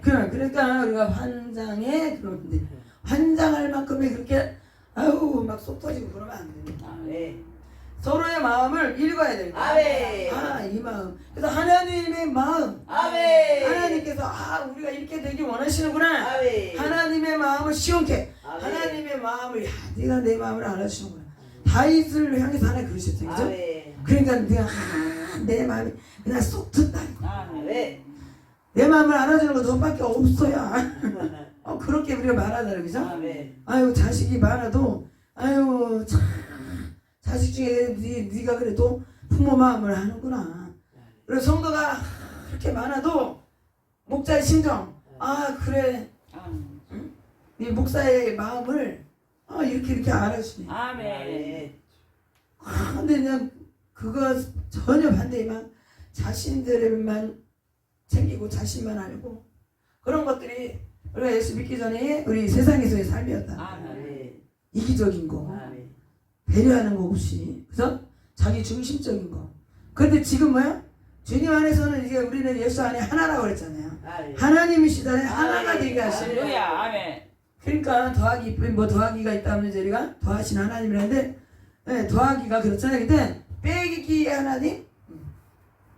그러니까 우리가 환장에 그런데 환장할 만큼의 그렇게 막 속 터지고 그러면 안 됩니다. 서로의 마음을 읽어야 되는 거예요. 아멘. 이 마음. 그래서 하나님의 마음. 아멘. 하나님께서 우리가 이렇게 되길 원하시는구나. 아멘. 하나님의 마음을 시원케. 아멘. 하나님의 마음을 네가 내 마음을 알아주는구나. 다윗을 향해서 하나님 그러셨죠, 그죠? 아멘. 그러니까 내가 내 마음이 그냥 쏙 든다. 아멘. 내 마음을 알아주는 거 너밖에 없어야. 그렇게 우리가 말하잖아요, 그죠? 아멘. 아유 자식이 많아도 아유 참 자식 중에 네가 그래도 부모 마음을 하는구나. 그리고 성도가 그렇게 많아도 목자의 심정 그래 이 목사의 마음을 이렇게 알아주네. 아멘. 근데 그냥 그거 전혀 반대만 자신들만 챙기고 자신만 알고 그런 것들이 우리가 예수 믿기 전에 우리 세상에서의 삶이었다. 아멘. 이기적인 거, 아멘. 배려하는 거 없이, 그죠? 자기 중심적인 거. 그런데 지금 뭐야? 주님 안에서는 이제 우리는 예수 안에 하나라고 그랬잖아요. 아멘. 하나님이시다네 하나가 되게 하시네. 할렐루야. 아멘. 그러니까 더하기 뭐 더하기가 있다면 저희가 더하신 하나님이라는데 더하기가 그렇잖아요. 근데 빼기 하나님,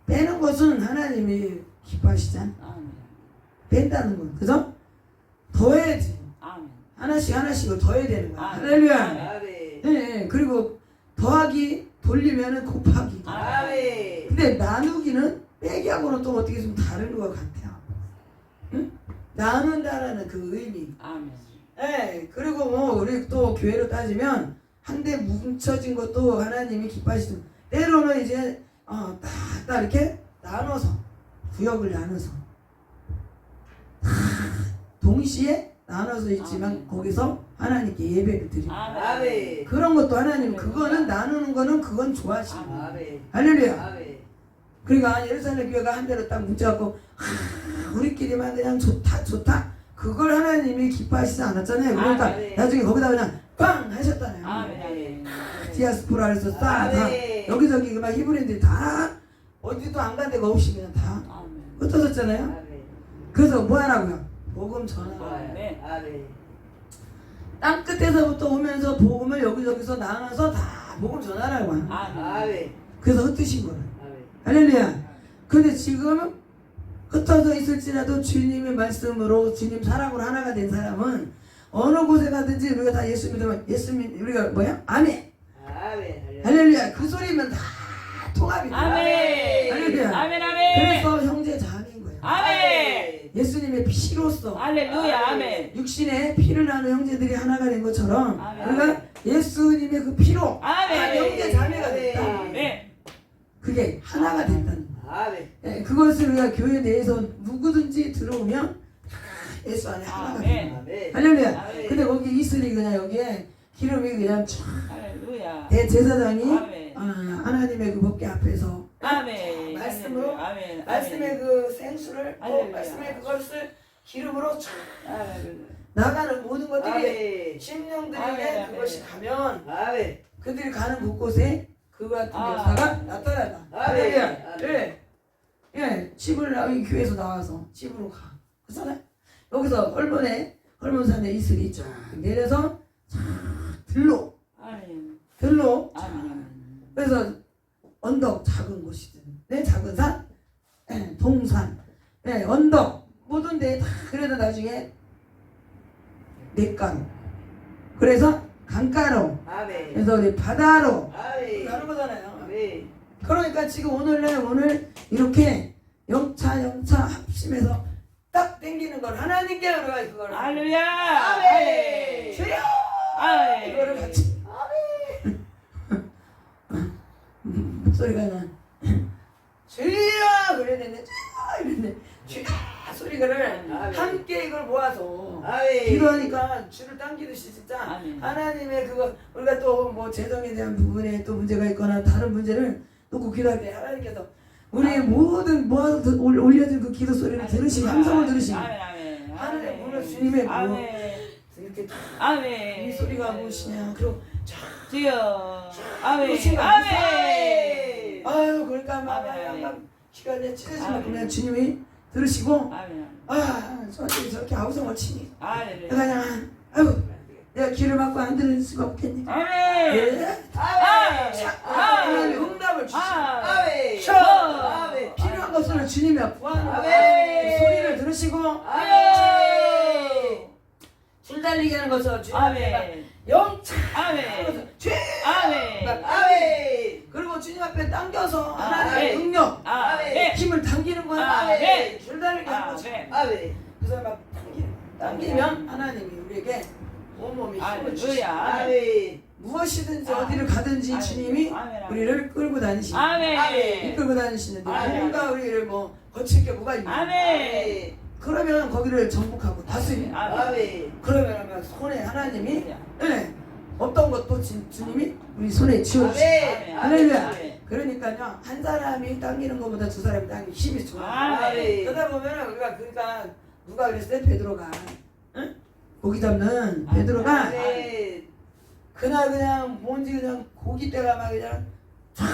빼는 것은 하나님이 기뻐하시잖아. 아멘. 뺀다는 건, 그죠? 더해야지. 아멘. 하나씩을 더해야 되는 거야. 아멘. 할렐루야. 아멘. 네, 그리고 더하기 돌리면은 곱하기. 아멘. 근데 나누기는 빼기하고는 또 어떻게 좀 다른 것 같아요. 응? 나눈다라는 그 의미. 아멘. 네, 그리고 뭐 우리 또 교회로 따지면 한데 뭉쳐진 것도 하나님이 기뻐하시죠. 때로는 이제 딱 이렇게 나눠서 구역을 나눠서 동시에 나눠서 있지만 아멘. 거기서 하나님께 예배를 드립니다. 아멘. 그런 것도 하나님 그거는 나누는 거는 그건 좋아하시는 거예요. 아멘. 할렐루야. 아멘. 그러니까 예루살렘 교회가 한 대로 딱 뭉쳐갖고 우리끼리만 그냥 좋다 그걸 하나님이 기뻐하시지 않았잖아요. 그러니까 아멘. 나중에 거기다 그냥 빵 하셨잖아요. 아멘. 디아스포라에서 다 아멘. 여기저기 막 히브리인들이 다 어디도 안 간 데가 없이 그냥 다 아멘. 흩어졌잖아요. 아멘. 그래서 뭐 하라고요? 복음 전하라고. 아멘. 아멘. 땅 끝에서부터 오면서 복음을 여기저기서 나눠서 다 복음 전하라고 하는 거예요. 아멘. 아멘. 그래서 흩으신 거예요. 아멘. 할렐루야. 근데 지금 흩어져 있을지라도 주님의 말씀으로 주님 사랑으로 하나가 된 사람은 어느 곳에 가든지 우리가 다 예수 믿으면 우리가 뭐야? 아멘. 아멘. 할렐루야. 그 소리면 다 통합이 돼. 아멘. 할렐루야. 아멘. 아멘. 그래서 형제 자매인 거예요. 아멘. 예수님의 피로써 할렐루야. 아멘. 육신의 피를 나는 형제들이 하나가 된 것처럼 아멘. 우리가 예수님의 그 피로 아멘. 형제 자매가 됐다. 아멘. 그게 하나가 됐다는 거예요. 아멘. 그것을 우리가 교회 내에서 누구든지 들어오면 예수 안에 하나가 아멘. 됩니다. 아멘. 할렐루야. 아멘. 근데 거기 이슬이 그냥 여기에 기름이 그냥 쫙 할렐루야. 대제사장이 아멘. 하나님의 그 법궤 앞에서 아멘. 말씀으로 아멘. 말씀의 그 생수를 또 할렐루야. 말씀의 그것을 기름으로 쫙 할렐루야. 나가는 모든 것들이 아멘. 심령들에게 아멘. 그것이 가면 아멘. 그들이 가는 곳곳에 그 같은 아. 역사가 나타난다. 아멘. 할렐루야. 아멘. 예. 예. 집을 교회에서 나와서 집으로 가. 그렇잖아요. 여기서 헐몬산에 이슬이 쫙 내려서 쫙 들로 아멘. 쫙. 그래서 언덕 작은 곳이든 작은 산, 동산, 언덕 모든 데 다 그래도 나중에 냇가로 그래서 강가로 아멘. 그래서 우리 바다로 아멘. 가는 거잖아요. 아멘. 그러니까 지금 오늘 이렇게 영차 합심해서 딱 땡기는 걸 하나님께 우리가 그걸 할렐루야. 아멘. 주여 아멘. 이거를 같이 목소리가 난 주여 그래야 되는데 주여 이랬는데 주여 소리를 함께 이걸 모아서 아멘. 기도하니까 주를 당기듯이 진짜 아멘. 하나님의 그거 우리가 또 뭐 재정에 대한 부분에 또 문제가 있거나 다른 문제를 놓고 기도할 때 하나님께서 우리의 모든 모아서 올려진 그 기도 소리를 들으시고 함성을 들으시고 아멘. 아멘. 하늘에 오늘 주님의 뭐 아멘. 이렇게 아멘. 이 소리가 무엇이냐 그리고 주여. 아멘. 그러신 거 아멘. 아유 그러니까 아멘. 막 키가 이제 찢어지면 아멘. 그냥 주님이 들으시고 아멘. 저렇게 아우성을 치니 할렐루야. 내가 그냥 아유 내가 귀를 막고 안 들을 수가 없겠니 아멘. 예? 아멘. 아멘. 할렐루야 부하는 거 아멘. 소리를 들으시고 아멘. 줄 달리게 하는 것을 주님의 아멘. 영차 아멘. 죄 아멘. 아멘. 그리고 주님 앞에 당겨서 아멘. 하나님의 능력 아멘. 힘을 당기는 거야. 아멘. 줄 달리게 하는 거지. 아멘. 아멘. 그래서 막 당기면 하나님이 우리에게 온몸이 힘을 주시고 할렐루야. 아멘. 무엇이든지 아멘. 어디를 가든지 아멘. 주님이 아멘. 우리를 끌고 다니시고 아멘. 이끌고 다니시는데 아멘. 뭔가 우리를 뭐 거칠 게 뭐가 있나? 아멘. 그러면 거기를 정복하고 다스리. 아멘. 그러면 막 손에 하나님이 없던 것도 주님이 우리 손에 쥐어주시고. 아멘. 할렐루야. 아멘. 그러니까요 한 사람이 당기는 것보다 두 사람이 당기는 힘이 좋아. 아멘. 그러다 보면 우리가 그러니까 누가 그랬어요? 베드로가 고기 잡는 베드로가 아멘. 그날 그냥 뭔지 그냥 고깃대가 막 그냥 쫙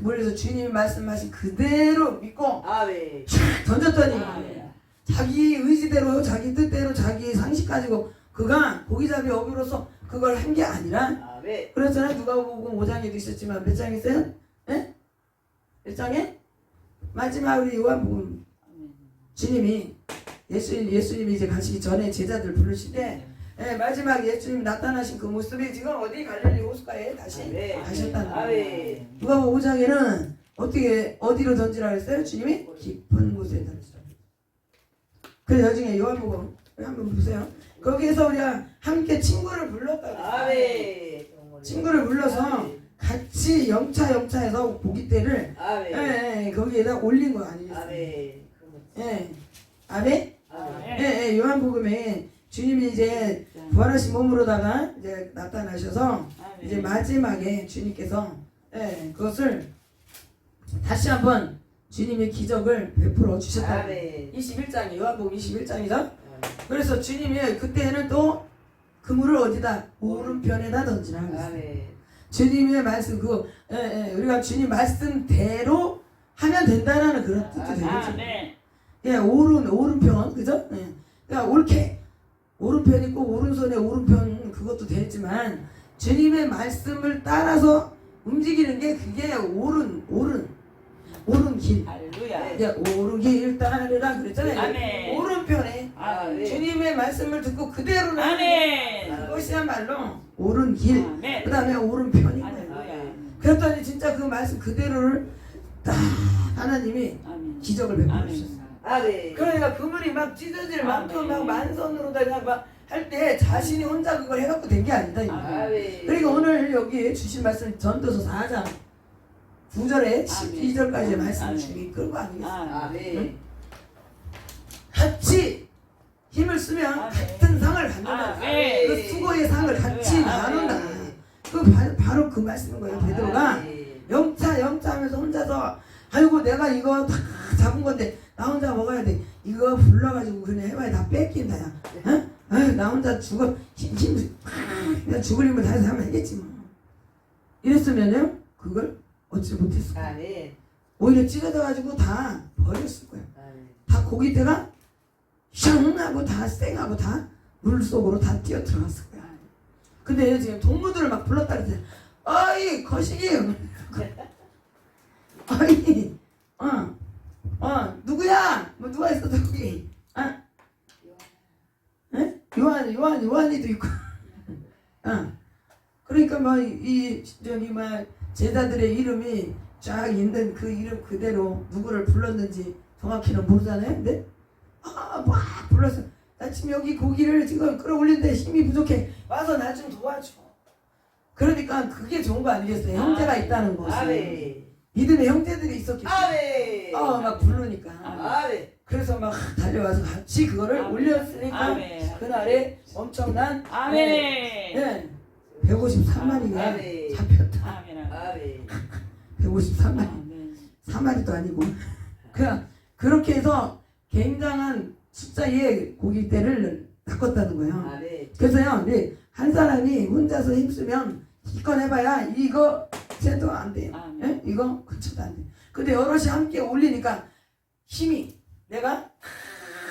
몰려서 주님이 말씀하신 그대로 믿고 아멘. 쫙 던졌더니 아멘. 자기 의지대로 자기 뜻대로 자기 상식 가지고 그가 고기잡이 어비로서 그걸 한 게 아니라 아멘. 그렇잖아요. 누가복음 5장에도 있었지만 몇 장에 있어요? 예? 몇 장에? 마지막 우리 요한복음 주님이 예수님이 이제 가시기 전에 제자들 부르실 때 마지막 예수님 나타나신 그 모습이 지금 어디 갈릴리 호숫가에 다시 아멘. 가셨다는 거예요. 아멘. 누가복음 5장에는 어떻게 어디로 던지라 그랬어요? 주님이 깊은 곳에 던지라. 그래서 나중에 요한복음 한번 보세요. 거기에서 우리가 함께 친구를 불렀다고. 아멘. 친구를 불러서 같이 영차해서 고깃대를 아멘. 거기에다 올린 거 아니겠어요? 아멘. 예. 아멘? 아멘. 요한복음에 주님이 이제 부활하신 몸으로다가 이제 나타나셔서 이제 마지막에 주님께서 그것을 다시 한번 주님의 기적을 베풀어 주셨다. 아멘. 21장이 요한복음 21장이죠. 그래서 주님이 그때는 또 그물을 어디다 오른편에다 던지라 그랬어요. 아멘. 주님의 말씀 그거 우리가 주님 말씀대로 하면 된다라는 그런 뜻도 되겠죠. 아멘. 예, 오른편 그죠? 예. 그러니까 옳게 오른편 있고 오른손에 오른편 그것도 되지만 주님의 말씀을 따라서 움직이는 게 그게 옳은 길. 할렐루야. 예, 옳은 길 따르라 그랬잖아요. 아멘. 오른편에 아멘. 주님의 말씀을 듣고 그대로 아멘. 그것이야말로 옳은 길. 아멘. 그 다음에 오른편인 거예요. 할렐루야. 그랬더니 진짜 그 말씀 그대로를 딱 하나님이 아멘. 기적을 베풀어 아멘. 주셨어요. 아멘. 그러니까 그물이 막 찢어질 만큼 아멘. 막 만선으로 그냥 막 할 때 자신이 혼자 그걸 해갖고 된 게 아니다. 이 말이에요. 아멘. 그러니까 오늘 여기 주신 말씀 전도서 4장 9절에 12절까지의 말씀을 아멘. 주님이 그런 거 아니겠어요? 아멘. 같이 힘을 쓰면 아멘. 같은 상을 받는다. 아멘. 그 수고의 상을 같이 아멘. 나눈다. 그 바로 그 말씀인 거예요. 베드로가 아멘. 영차 하면서 혼자서 아이고 내가 이거 다 잡은 건데 나 혼자 먹어야 돼. 이거 불러가지고 그냥 해봐야 다 뺏긴다. 야. 어? 아유 나 혼자 죽어 그냥 죽을 힘을 다해서 하면 되겠지 뭐. 이랬으면요 그걸 얻지 못했을 거야. 아멘. 오히려 찢어져가지고 다 버렸을 거야. 아멘. 다 고깃대가 샹하고 다 쌩하고 다 물속으로 다 뛰어 들어갔을 거야. 근데 지금 동무들을 막 불렀다 그랬더니 어이 거시기 어이 누구야 뭐 누가 있어 거기 요한이도 있고 그러니까 뭐 이 저기 막 제자들의 이름이 쫙 있는 그 이름 그대로 누구를 불렀는지 정확히는 모르잖아요. 근데 막 불렀어. 나 지금 여기 고기를 지금 끌어올리는데 힘이 부족해. 와서 나 좀 도와줘. 그러니까 그게 좋은 거 아니겠어요? 형제가 있다는 것이. 아멘. 믿음의 형제들이 있었겠지. 아멘. 막 부르니까. 아멘. 그래서 막 달려와서 같이 그거를 아멘. 올렸으니까 아멘. 그날에 엄청난 아멘. 153마리가 아멘. 잡혔다. 아멘. 아멘. 153마리. 아멘. 3마리도 아니고. 그냥 그렇게 해서 굉장한 숫자의 고깃대를 낚았다는 거예요. 아멘. 그래서요, 한 사람이 혼자서 힘쓰면 기껏 해봐야 이거 쟤도 안 돼요. 아멘. 이거 그쳐도 안 돼. 근데 여럿이 함께 올리니까 힘이 내가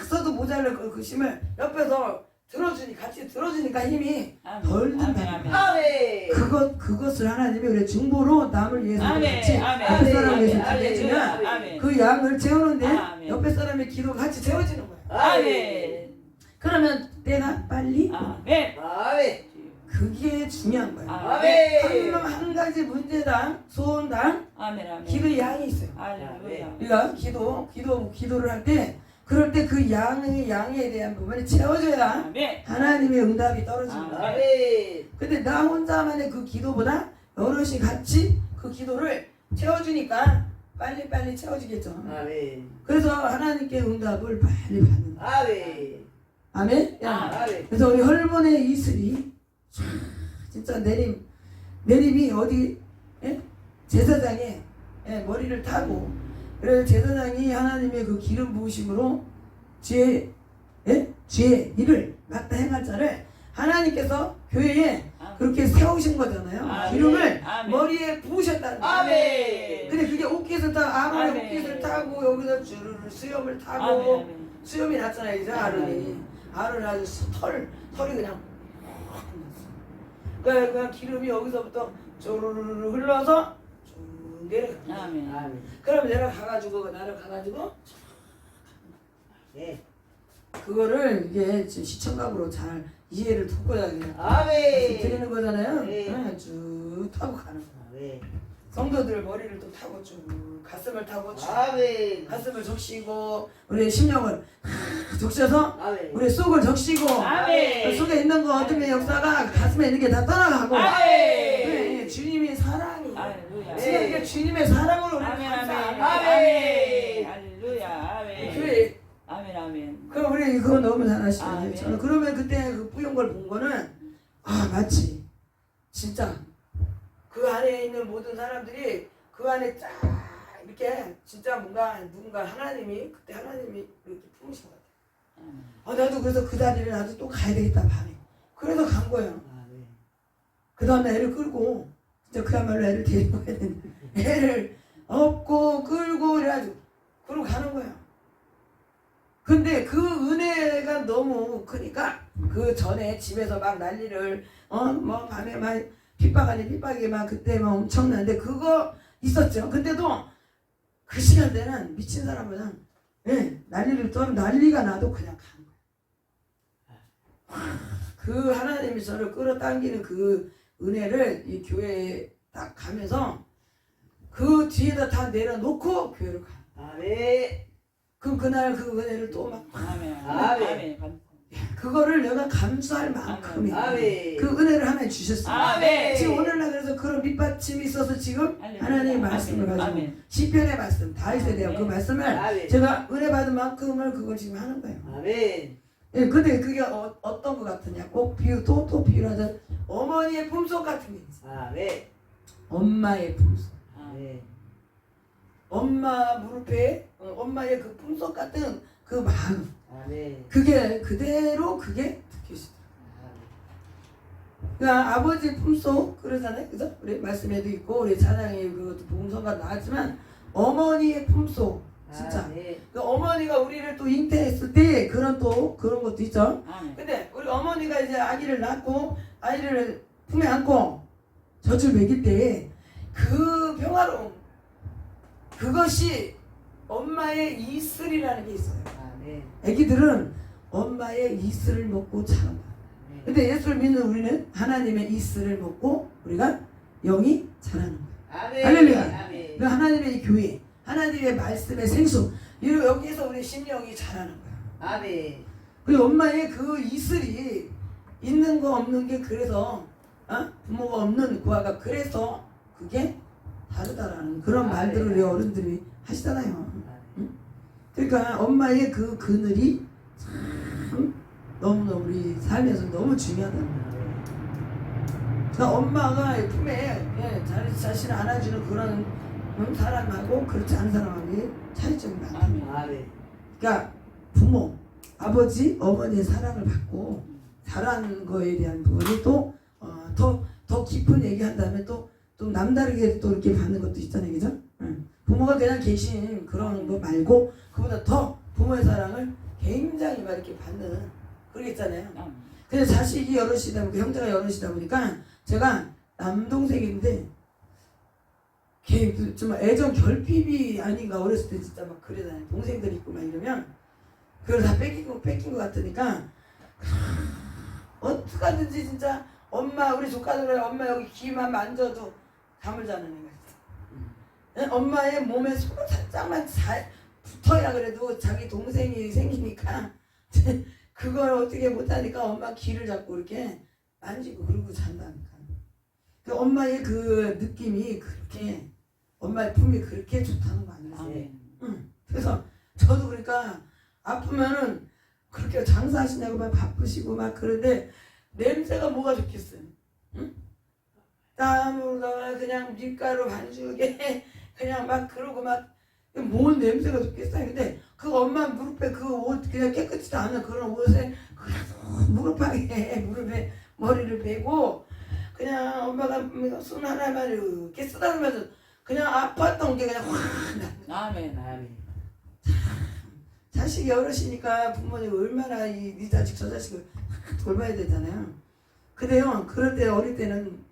써도 모자랄 그 힘을 옆에서 같이 들어주니까 힘이 아멘. 덜 든다. 아멘. 아멘. 아멘. 그것을 하나님이 우리 중보로 남을 위해서 아멘. 같이 아멘. 옆에 사람을 위해서 아멘. 기도해주면 아멘. 그 양을 재우는데 아멘. 옆에 사람의 기도가 같이 재워지는 거야. 아멘. 그러면 때가 빨리 아멘. 아멘. 그게 중요한 거야. 아멘. 한 가지 문제당 소원당 아멘. 아멘. 기도의 양이 있어요. 할렐루야. 우리가 기도를 할 때 그럴 때 그 양에 대한 부분이 채워져야 아멘. 하나님의 응답이 떨어집니다. 아멘. 근데 나 혼자만의 그 기도보다 여럿이 같이 그 기도를 채워주니까 빨리빨리 채워지겠죠. 아멘. 그래서 하나님께 응답을 빨리 받는 거야. 아멘. 아멘? 야. 아멘. 그래서 우리 헐몬의 이슬이 진짜 내림이 어디 제사장의 머리를 타고 그래서 제사장이 하나님의 그 기름 부으심으로 죄 일을 맡다 행할 자를 하나님께서 교회에 그렇게 세우신 거잖아요. 아멘. 기름을 아멘. 머리에 부으셨다는 거예요. 아멘. 근데 그게 옷깃을 타고 아론의 아멘. 옷깃을 타고 여기서 주르르 수염을 타고 아멘. 아멘. 수염이 났잖아요. 이제 아론이 아주 털이 그냥 그냥 기름이 여기서부터 쪼르르 흘러서 쭉 내려가. 아멘. 아멘. 그럼 내가 가가지고 예. 그거를 이게 지금 시청각으로 잘 이해를 돕고자 그냥 아멘. 드리는 거잖아요. 네. 쭉 타고 가는 거야. 아멘. 성도들 머리를 또 타고 쭉 가슴을 타고 쭉 아멘. 가슴을 적시고 우리의 심령을 적셔서 아멘. 우리 속을 적시고 아멘. 그 속에 있는 거 어둠의 역사가 가슴에 있는 게 다 떠나가고 아멘. 네, 주님의 사랑이 할렐루야. 지금 이게 주님의 사랑으로 우리를 아멘. 아멘. 감싸. 아멘. 할렐루야. 아멘. 교회 아멘. 아멘. 그럼 우리 그거 너무 잘하시네. 아멘. 저는 그러면 그때 그 뿌연 걸 본 거는 마치 진짜 그 안에 있는 모든 사람들이 그 안에 쫙 이렇게 진짜 누군가 하나님이 그때 하나님이 이렇게 품으신 것 같아요. 나도 그래서 그 자리를 나도 또 가야 되겠다 밤에. 그래서 간 거예요. 아멘. 그 다음에 애를 끌고 진짜 그야말로 애를 데리고 가야 되는데 애를 업고 끌고 그래가지고 그러고 가는 거예요. 근데 그 은혜가 너무 크니까 그 전에 집에서 막 난리를 뭐 밤에 막 핍박 아닌 핍박이 막 그때 막 엄청난데 그거 있었죠. 근데도 그 시간대는 미친 사람보다 난리를 떠는 난리가 나도 그냥 가는 거예요. 그 하나님이 저를 끌어당기는 그 은혜를 이 교회에 딱 가면서 그 뒤에다 다 내려놓고 교회를 가요. 아멘. 그럼 그날 그 은혜를 또 막 아멘. 아멘. 아멘. 그거를 내가 감수할 만큼의 아멘. 그 은혜를 하나님 주셨어요. 아멘. 지금 오늘날 그래서 그런 밑받침이 있어서 지금 하나님의 말씀을 가지고 아멘. 시편의 말씀 다윗에 대한 그 아멘. 말씀을 아멘. 제가 은혜 받은 만큼을 그걸 지금 하는 거예요. 아멘. 근데 그게 어떤 것 같으냐? 꼭 또 비유하자. 어머니의 품속 같은 게 있어요. 아멘. 엄마의 품속. 아멘. 엄마 무릎에 엄마의 그 품속 같은 그 마음. 아멘. 그게 그대로 그게 느껴지더라고요. 그러니까 아버지 품속 그러잖아요, 그죠? 우리 말씀에도 있고 우리 찬양이 그것도 복음서가 나왔지만 어머니의 품속 진짜. 아멘. 그 어머니가 우리를 또 잉태했을 때 그런 것도 있죠. 아멘. 근데 우리 어머니가 이제 아기를 낳고 아이를 품에 안고 젖을 먹일 때 그 평화로움 그것이 엄마의 이슬이라는 게 있어요. 아멘. 아기들은 엄마의 이슬을 먹고 자란다. 근데 예수를 믿는 우리는 하나님의 이슬을 먹고 우리가 영이 자라는 거예요. 아멘. 할렐루야. 아멘. 그 하나님의 교회, 하나님의 말씀의 생수, 여기에서 우리 심령이 자라는 거야. 아멘. 그리고 엄마의 그 이슬이 있는 거 없는 게 그래서 부모가 없는 구아가 그래서 그게 다르다라는 그런 말들을 우리 어른들이 하시잖아요. 그러니까 엄마의 그 그늘이 참 너무너무 우리 삶에서 너무 중요하다는 거예요. 그러니까 엄마가 품에 자신을 안아주는 그런 사람하고 그렇지 않은 사람하고 차이점이 많다. 아멘. 그러니까 부모, 아버지, 어머니의 사랑을 받고 자란 거에 대한 부분이 또 더 깊은 얘기한다면 또 남다르게 또 이렇게 받는 것도 있잖아요, 그죠? 부모가 그냥 계신 그런 거 말고 그보다 더 부모의 사랑을 굉장히 막 이렇게 받는 그러겠잖아요. 아멘. 근데 자식이 여럿이다 보니까 형제가 여럿이다 보니까 제가 남동생인데 걔 좀 애정 결핍이 아닌가 어렸을 때 진짜 막 그러잖아요. 동생들 있고 막 이러면 그걸 다 뺏긴 것 같으니까 어떡하든지 진짜 엄마 우리 조카들은 엄마 여기 귀만 만져도 감을 자는 애가 있어. 엄마의 몸에 손을 살짝만 잘 붙어야 그래도 자기 동생이 생기니까 그걸 어떻게 못하니까 엄마 귀를 잡고 이렇게 만지고 그러고 잔다니까. 그 엄마의 그 느낌이 그렇게 엄마의 품이 그렇게 좋다는 거 아니에요? 아멘. 응. 그래서 저도 그러니까 아프면은 그렇게 장사하시냐고 막 바쁘시고 막 그런데 냄새가 뭐가 좋겠어요? 응? 땀으로다가 그냥 밀가루 반죽에 그냥 막 그러고 막 뭔 냄새가 좋겠어요? 근데 그 엄마 무릎에 그 옷 그냥 깨끗지도 않은 그런 옷에 무릎에 머리를 베고 그냥 엄마가 손 하나만 이렇게 쓰다듬으면서 그냥 아팠던 게 그냥 확 나. 아멘. 아멘. 자식이 여럿이니까 부모님 얼마나 이 자식 저 자식을 돌봐야 되잖아요. 근데요 그럴 때 어릴 때는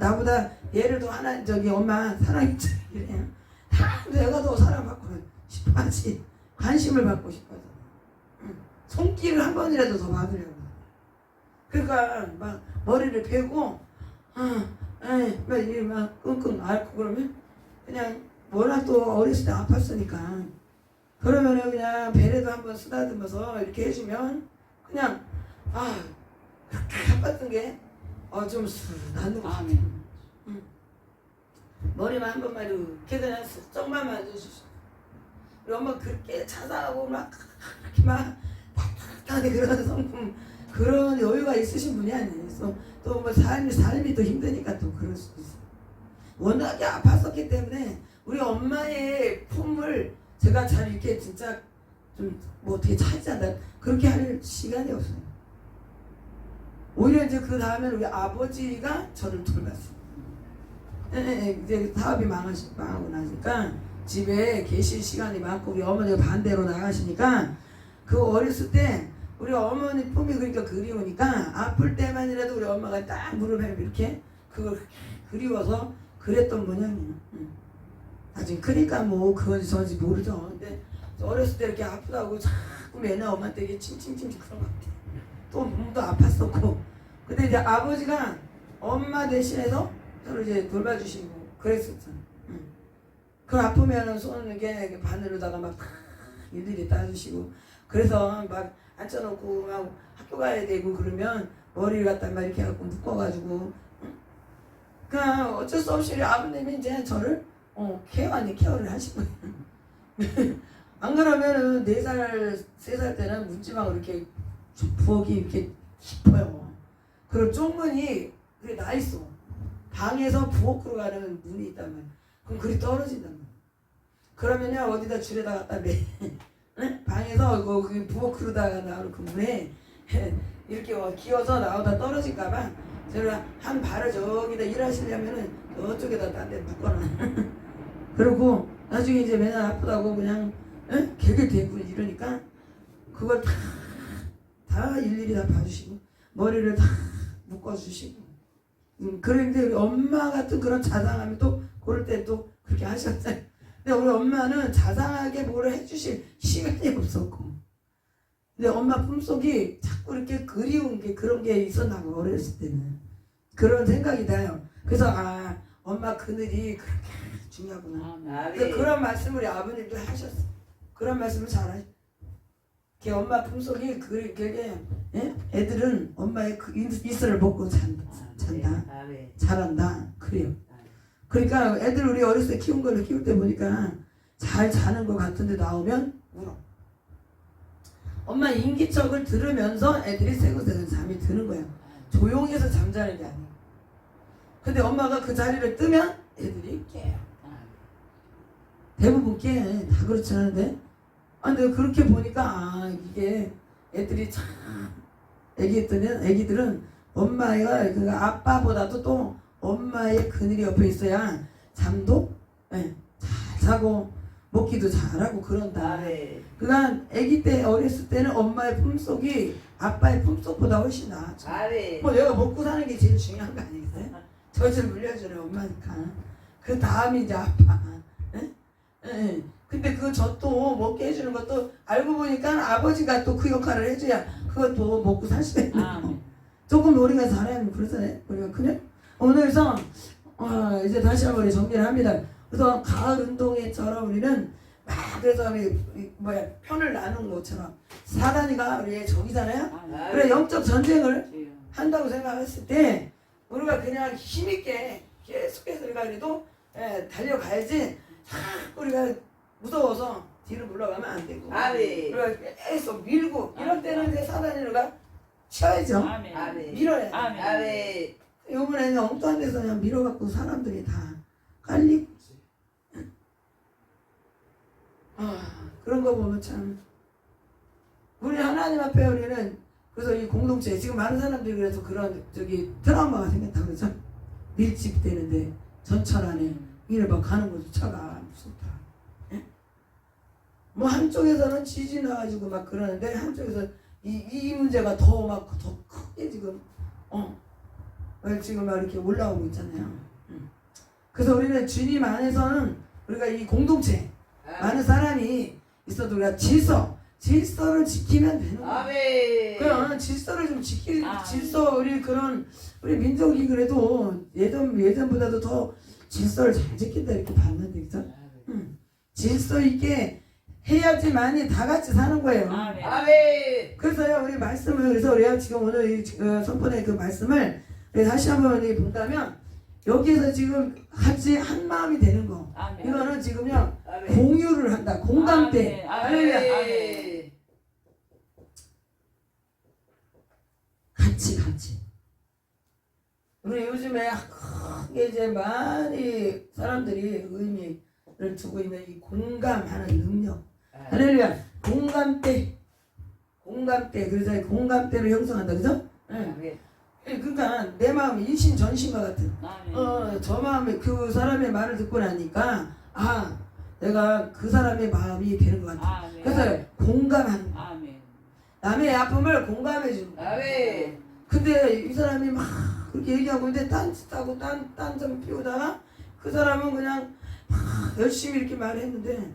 나보다 얘를 더 하나 저기 엄마 사랑했지 이래요. 다 내가 더 사랑받고 싶어하지 관심을 받고 싶어서 손길을 한 번이라도 더 받으려고. 그러니까 막 머리를 베고 막 끙끙 앓고 그러면 그냥 워낙 또 어렸을 때 아팠으니까 그러면은 그냥 배려도 한번 쓰다듬어서 이렇게 해주면 그냥 그렇게 아팠던 게 좀 낫는 것 같아요. 아멘. 머리만 한 번만 이렇게 그냥 슬쩍만 만져주시고 우리 엄마 그렇게 자상하고 막 그렇게 막 따뜻하게 그런 성품 그런 여유가 있으신 분이 아니에요. 또 뭐 삶이 또 힘드니까 또 그럴 수도 있어요. 워낙에 아팠었기 때문에 우리 엄마의 품을 제가 잘 이렇게 진짜 좀 뭐 어떻게 차지한다 그렇게 할 시간이 없어요. 오히려 이제 그 다음에는 우리 아버지가 저를 돌봤어요. 이제 사업이 망하고 나니까 집에 계실 시간이 많고 우리 어머니가 반대로 나가시니까 그 어렸을 때 우리 어머니 품이 그러니까 그리우니까 아플 때만이라도 우리 엄마가 딱 무릎에 이렇게 그걸 그리워서 그랬던 모양이에요. 나중에 크니까 뭐 그건지 저건지 모르죠. 근데 어렸을 때 이렇게 아프다고 자꾸 맨날 엄마한테 이게 칭칭칭 그런 것 같아. 또 몸도 아팠었고. 근데 이제 아버지가 엄마 대신해서 저를 이제 돌봐주시고 그랬었잖아. 그 아프면은 손 이렇게 바늘로다가 막 일일이 따주시고 그래서 막 앉혀놓고 막 학교 가야 되고 그러면 머리를 갖다 막 이렇게 해갖고 묶어가지고 그냥 어쩔 수 없이 우리 아버님이 이제 저를 케어를 하신 거예요. 안 그러면은 4살, 3살 때는 문지방으로 이렇게 부엌이 이렇게 깊어요. 그리고 쪽문이 그게 나 있어. 방에서 부엌으로 가는 문이 있단 말이야. 그럼 그리 떨어진단 말이야. 그러면요 어디다 줄에다 갖다 매. 방에서 그 부엌으로다가 나오는 그 문에 이렇게 기어서 나오다 떨어질까봐 제가 한 발을 저기다 일하시려면은 저쪽에다 딴 데 묶어놔. 그리고 나중에 이제 맨날 아프다고 그냥 개그 대고 이러니까 그걸 다 일일이 다 봐주시고 머리를 다 묶어주시고 그런데 우리 엄마 같은 그런 자상함이 또 그럴 때 또 그렇게 하셨어요. 근데 우리 엄마는 자상하게 뭘 해주실 시간이 없었고 근데 엄마 품속이 자꾸 이렇게 그리운 게 그런 게 있었나 봐 어렸을 때는 그런 생각이 나요. 그래서 엄마 그늘이 그렇게 중요하구나. 아멘. 그런 말씀을 우리 아버님도 하셨어. 그런 말씀을 잘하셔. 엄마 품속이 그게 애들은 엄마의 그 이슬을 먹고 잔다. 잘한다. 그래요. 그러니까 애들 우리 어렸을 때 키운 거를 키울 때 보니까 잘 자는 것 같은데 나오면 울어. 엄마 인기척을 들으면서 애들이 새고새고 잠이 드는 거야. 조용히 해서 잠자는 게 아니야. 근데 엄마가 그 자리를 뜨면 애들이 깨요. 대부분 깨. 다 그렇지 않은데. 근데 그렇게 보니까 이게 애들이 참 애기들은 엄마가 그 아빠보다도 또 엄마의 그늘이 옆에 있어야 잠도 잘 자고 먹기도 잘하고 그런다. 아멘. 그러니까 아기 때 어렸을 때는 엄마의 품속이 아빠의 품속보다 훨씬 나아. 아멘. 뭐 내가 먹고 사는 게 제일 중요한 거 아니겠어요? 젖을 물려주는 엄마니까. 그 다음이 이제 아빠. 예? 예. 근데 그 젖도 먹게 해주는 것도 알고 보니까 아버지가 또 그 역할을 해줘야 그것도 먹고 살 수 있는 거. 아멘. 조금 우리가 잘하면 그러잖아요. 우리가 그래? 오늘서 이제 다시 한번 정리를 합니다. 그래서 가을 운동회처럼 우리는 막 그래서 편을 나누는 것처럼 사단이가 우리의 적이잖아요. 아멘. 그래 영적 전쟁을 주여. 한다고 생각했을 때 우리가 그냥 힘있게 계속해서 우리가 그래도 달려가야지 자꾸 우리가 무서워서 뒤로 물러가면 안 되고 아멘. 우리가 계속 밀고 이럴 때는 이제 사단이가 쳐야죠. 아멘. 아멘. 밀어야 돼. 아멘. 아멘. 요번에는 엉뚱한 데서 그냥 밀어갖고 사람들이 다 깔리고 그런 거 보면 참 우리 하나님 앞에 우리는 그래서 이 공동체 지금 많은 사람들이 그래서 그런 트라우마가 생겼다 그러죠. 밀집되는데 전철 안에 이를 막 가는 것조차가 무섭다. 예? 뭐 한쪽에서는 지지 나가지고 막 그러는데 한쪽에서 이 문제가 더 크게 지금 지금 막 이렇게 올라오고 있잖아요. 그래서 우리는 주님 안에서는 우리가 이 공동체 많은 사람이 있어도 우리가 질서를 지키면 되는 거야. 아멘. 그럼 질서를 좀 아멘. 질서 우리 민족이 그래도 예전보다도 더 질서를 잘 지킨다 이렇게 봤는데 그죠? 질서 있게 해야지만이 다 같이 사는 거예요. 아멘. 아멘. 그래서요 우리 말씀을 그래서 우리가 지금 오늘 이 선포의 그 말씀을 우리 다시 한번 우리 본다면 여기에서 지금 같이 한 마음이 되는 거 아멘. 이거는 지금요 아멘. 공유를 한다 공감대. 아멘. 할렐루야. 아멘. 같이 우리 요즘에 크게 이제 많이 사람들이 의미를 두고 있는 이 공감하는 능력. 할렐루야. 공감대 그래서 이 공감대를 형성한다 그죠? 아멘. 그러니까 내 마음이 일심전심과 같은 아멘. 저 마음이 그 사람의 말을 듣고 나니까 내가 그 사람의 마음이 되는 것 같아. 아멘. 그래서 공감하는 거야. 아멘. 남의 아픔을 공감해 주는 거야. 아멘. 근데 이 사람이 막 그렇게 얘기하고 있는데 딴짓하고 딴점 피우다가 그 사람은 그냥 막 열심히 이렇게 말했는데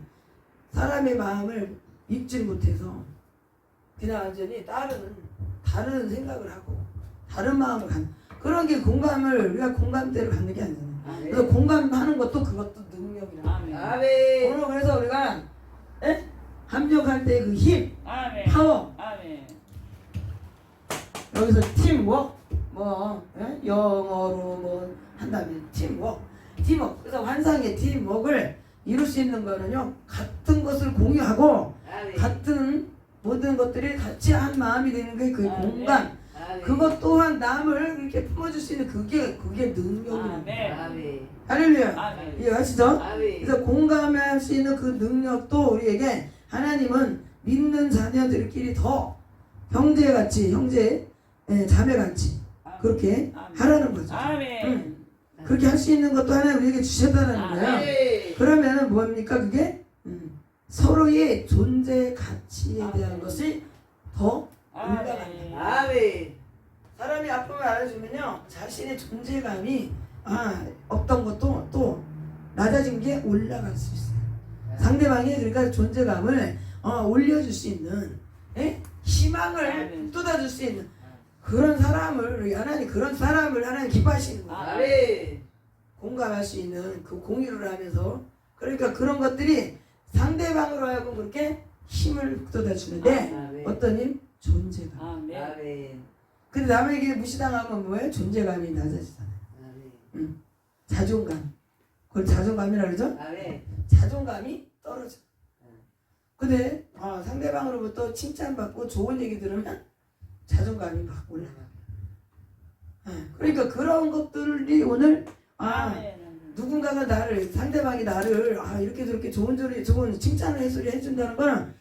사람의 마음을 읽지 못해서 그냥 완전히 다른 생각을 하고 다른 마음을 갖는 그런 게 우리가 공감대를 갖는 게 아니잖아요. 아멘. 그래서 공감하는 것도 그것도 능력이라. 아멘. 아멘. 오늘 그래서 우리가 합력할 때 그 힘, 아멘. 파워 아멘. 여기서 팀워크 영어로 뭐 한다면 팀워크 그래서 환상의 팀워크를 이룰 수 있는 거는요 같은 것을 공유하고 아멘. 같은 모든 것들이 같이 한 마음이 되는 게 그 공감 아멘. 그것 또한 남을 이렇게 품어줄 수 있는 그게 능력이에요. 아멘. 아멘. 할렐루야. 아멘. 이해하시죠? 아멘. 그래서 공감할 수 있는 그 능력도 우리에게 하나님은 믿는 자녀들끼리 더 형제같이 자매같이 그렇게 아멘. 하라는 거죠. 아멘. 그렇게 할 수 있는 것도 하나님 우리에게 주셨다는 거예요. 아멘. 그러면은 뭡니까 그게 서로의 존재 가치에 대한 아멘. 것이 더 올라간다. 아멘. 아멘. 사람이 아픔을 알아주면요 자신의 존재감이 없던 것도 또 낮아진 게 올라갈 수 있어요. 상대방이 그러니까 존재감을 올려줄 수 있는 희망을 아멘. 쏟아줄 수 있는 그런 사람을 하나님 기뻐하시는 거예요. 아멘. 공감할 수 있는 그 공유를 하면서 그러니까 그런 것들이 상대방으로 하여금 그렇게 힘을 쏟아주는데 아멘. 어떤 힘? 존재감. 아멘. 아멘. 근데 남에게 무시당하면 뭐예요? 존재감이 낮아지잖아요. 아멘. 자존감. 그걸 자존감이라 그러죠? 아멘. 자존감이 떨어져. 근데 상대방으로부터 칭찬받고 좋은 얘기 들으면 자존감이 막 올라가. 그러니까 그런 것들이 오늘 아멘. 누군가가 상대방이 나를 이렇게 저렇게 좋은 칭찬을 소리 해준다는 건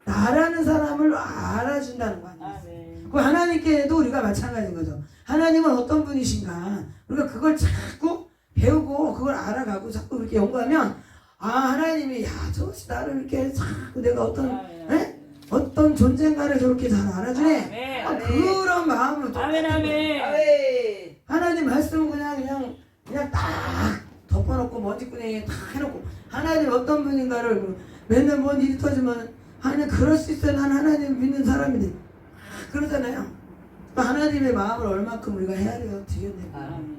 나라는 사람을 알아준다는 거 아니에요. 아멘. 그 하나님께도 우리가 마찬가지인 거죠. 하나님은 어떤 분이신가 우리가 그걸 자꾸 배우고 그걸 알아가고 자꾸 그렇게 연구하면 하나님이 야 저것이 나를 이렇게 자꾸 내가 어떤 아멘. 어떤 존재인가를 저렇게 잘 알아주네. 아멘. 그런 마음으로 또 아멘. 아멘. 아멘. 하나님 말씀은 그냥 딱 덮어놓고 먼지구덩이에 다 해놓고 하나님 어떤 분인가를 맨날 뭔 일이 터지면 하나님 그럴 수 있어요. 난 하나님 믿는 사람인데 그러잖아요. 하나님의 마음을 얼마큼 우리가 해야 돼요. 드렸네. 아멘.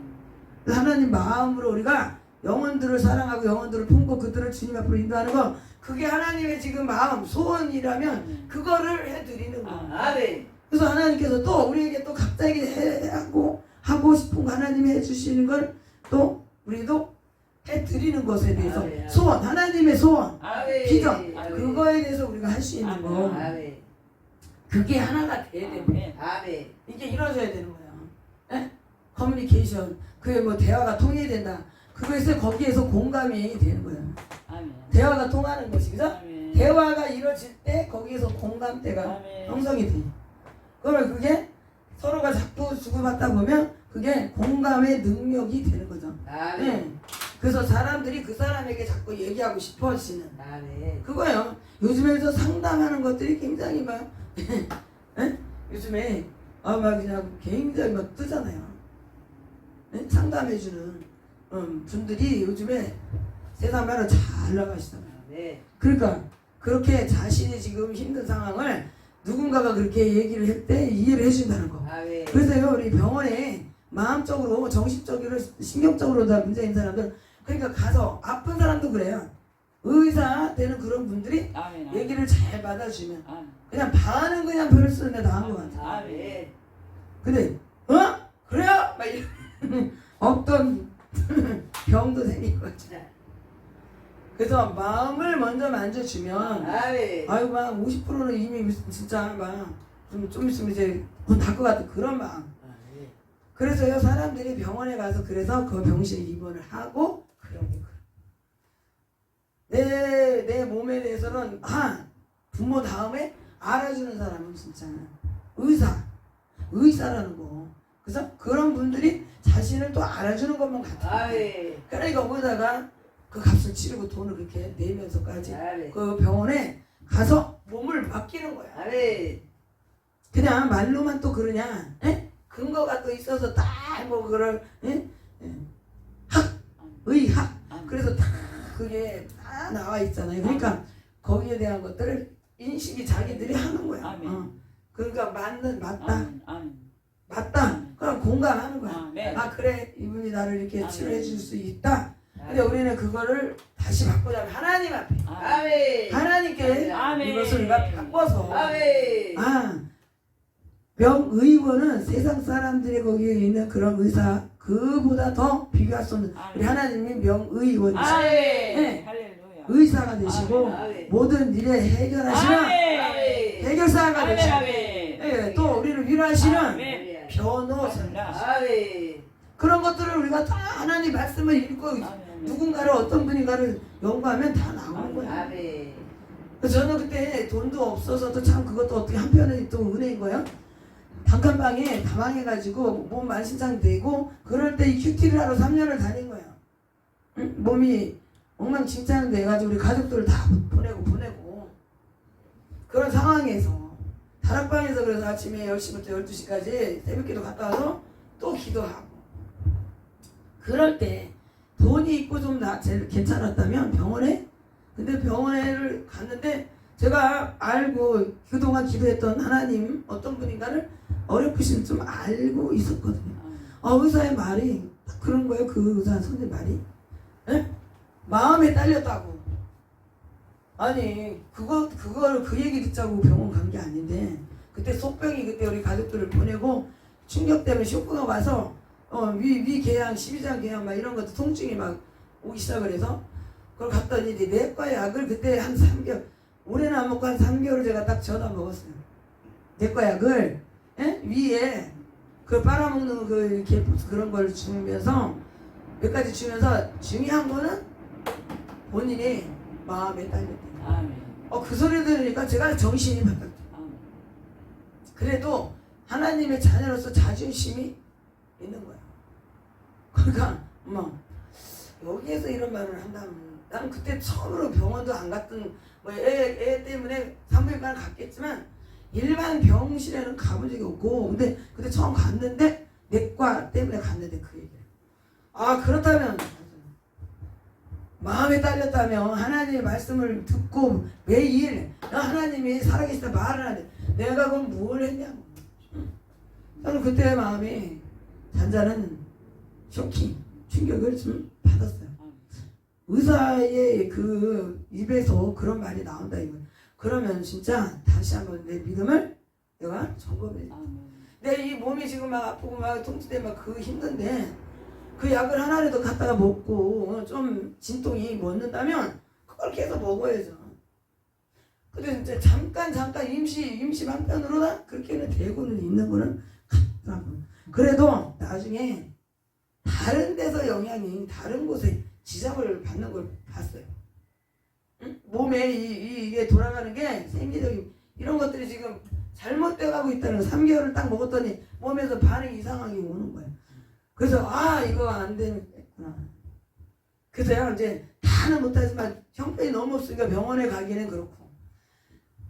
하나님 마음으로 우리가 영혼들을 사랑하고 영혼들을 품고 그들을 주님 앞으로 인도하는 거 그게 하나님의 지금 마음 소원이라면 그거를 해드리는 거. 아멘. 그래서 하나님께서 또 우리에게 또 갑자기 하고 싶은 거 하나님이 해주시는 걸 또 우리도 해드리는 것에 대해서 아멘. 소원 하나님의 소원 아멘. 비전 아멘. 그거에 대해서 우리가 할 수 있는 거 아멘. 그게 하나가 돼야 돼요. 아멘. 이게 이루어져야 되는 거예요. 예? 커뮤니케이션 그게 뭐 대화가 통해야 된다. 그것에서 거기에서 공감이 되는 거예요. 아멘. 대화가 통하는 것이 그죠? 아멘. 대화가 이루어질 때 거기에서 공감대가 아멘. 형성이 돼요. 그러면 그게 서로가 자꾸 주고받다 보면 그게 공감의 능력이 되는 거죠. 아멘. 예. 그래서 사람들이 그 사람에게 자꾸 얘기하고 싶어지는 아멘. 그거예요. 요즘에서 상담하는 것들이 굉장히 막 예? 요즘에 막 그냥 굉장히 막 뜨잖아요. 예? 상담해주는 분들이 요즘에 세상 말로 잘 나가시잖아요. 아멘. 그러니까 그렇게 자신이 지금 힘든 상황을 누군가가 그렇게 얘기를 할 때 이해를 해준다는 거. 아멘. 그래서요 우리 병원에 마음적으로 정신적으로 신경적으로 다 문제 있는 사람들 그러니까 가서 아픈 사람도 그래요. 의사 되는 그런 분들이 아멘. 얘기를 잘 받아주면 아멘. 그냥 반은 그냥 별을 쓰는데 나은 것 같아. 아멘. 근데 그래요? 막 이런 없던 병도 생긴 거지. 그래서 마음을 먼저 만져주면 아멘. 아유 막 50%는 이미 진짜 막 좀 있으면 이제 곧 날 것 같은 그런 마음. 아멘. 그래서요 사람들이 병원에 가서 그래서 그 병실 입원을 하고 그런 게 내 몸에 대해서는 부모 다음에 알아주는 사람은 진짜 의사라는 거. 그래서 그런 분들이 자신을 또 알아주는 것만 같아. 아멘. 그러니까 거기다가 그 값을 치르고 돈을 그렇게 내면서까지 아멘. 그 병원에 가서 몸을 맡기는 거야. 아멘. 그냥 말로만 또 그러냐? 에? 근거가 또 있어서 딱 뭐 그럴 의학 그래서 다 그게 다 나와 있잖아요. 그러니까 거기에 대한 것들을 인식이 자기들이 하는 거야. 아멘. 그러니까 맞다. 아멘. 아멘. 맞다. 그럼 공감하는 거야. 아멘. 그래 이분이 나를 이렇게 아멘. 치료해 줄 수 있다. 근데 우리는 그거를 다시 바꾸자면 하나님 앞에 아멘. 하나님께 아멘. 이것을 우리가 바꿔서 아멘. 병의원은 세상 사람들이 거기에 있는 그런 의사 그보다 더 비교할 수 없는 우리 아멘. 하나님이 명의원이시고 아멘. 네. 할렐루야. 의사가 되시고 아멘. 모든 일에 해결하시는 아멘. 해결사가 아멘. 되시고 아멘. 예, 또 우리를 위로하시는 아멘. 변호사 아멘. 그런 것들을 우리가 다 하나님 말씀을 읽고 아멘. 누군가를 어떤 분인가를 연구하면 다 나오는 거야. 아멘. 그래서 저는 그때 돈도 없어서도 참 그것도 어떻게 한편에 또 은혜인 거예요. 단칸방에 다방해가지고 몸 만신창되고 그럴 때 이 큐티를 하러 3년을 다닌 거예요. 응? 몸이 엉망진창 돼가지고 우리 가족들을 다 보내고 그런 상황에서 다락방에서 그래서 아침에 10시부터 12시까지 새벽기도 갔다 와서 또 기도하고 그럴 때 돈이 있고 좀 제일 괜찮았다면 병원에 근데 병원에를 갔는데 제가 알고 그동안 기도했던 하나님 어떤 분인가를 어렴풋이 좀 알고 있었거든요. 의사의 말이 딱 그런 거예요. 그 의사 선생님 말이 에? 마음에 딸렸다고. 아니 그걸 그 얘기 듣자고 병원 간 게 아닌데 그때 속병이 그때 우리 가족들을 보내고 충격 때문에 쇼크가 와서 위 궤양 12장 궤양 막 이런 것도 통증이 막 오기 시작을 해서 그걸 갔더니 이제 내과 약을 그때 한 3개월 올해는 안 먹고 한 3개월을 제가 딱 져다 먹었어요. 내과 약을 위에 그 빨아먹는 그 이렇게 그런 걸 주면서 몇 가지 주면서 중요한 거는 본인이 마음에 딸렸대요. 아멘. 그 소리 들으니까 제가 정신이 바뀌었대요. 아멘. 그래도 하나님의 자녀로서 자존심이 있는 거야. 그러니까 여기에서 이런 말을 한다면 나는 그때 처음으로 병원도 안 갔던 뭐 애 때문에 산부인과를 갔겠지만 일반 병실에는 가본 적이 없고 근데 그때 처음 갔는데 내과 때문에 갔는데 그 얘기를 아 그렇다면 마음에 딸렸다면 하나님의 말씀을 듣고 매일 하나님이 살아계시다 말을 하는데 내가 그럼 뭘 했냐고 저는 그때 마음이 잔잔한 쇼킹 충격을 좀 받았어요. 의사의 그 입에서 그런 말이 나온다 이거. 그러면 진짜 다시 한번 내 믿음을 내가 점검해. 내 이 몸이 지금 막 아프고 막 통증돼 막 그 힘든데 그 약을 하나라도 갖다가 먹고 좀 진통이 멎는다면 그걸 계속 먹어야죠. 근데 이제 잠깐 임시 방편으로나 그렇게는 되고는 있는 거는 같더라고요. 그래도 나중에 다른 데서 영향이 다른 곳에 지장을 받는 걸 봤어요. 응? 몸에 이게 돌아가는 게 생리적인 이런 것들이 지금 잘못돼 가고 있다는 3개월을 딱 먹었더니 몸에서 반응이 이상하게 오는 거예요. 그래서 아 이거 안 되겠구나. 그래서 이제 다는 못하지만 형편이 너무 없으니까 병원에 가기는 그렇고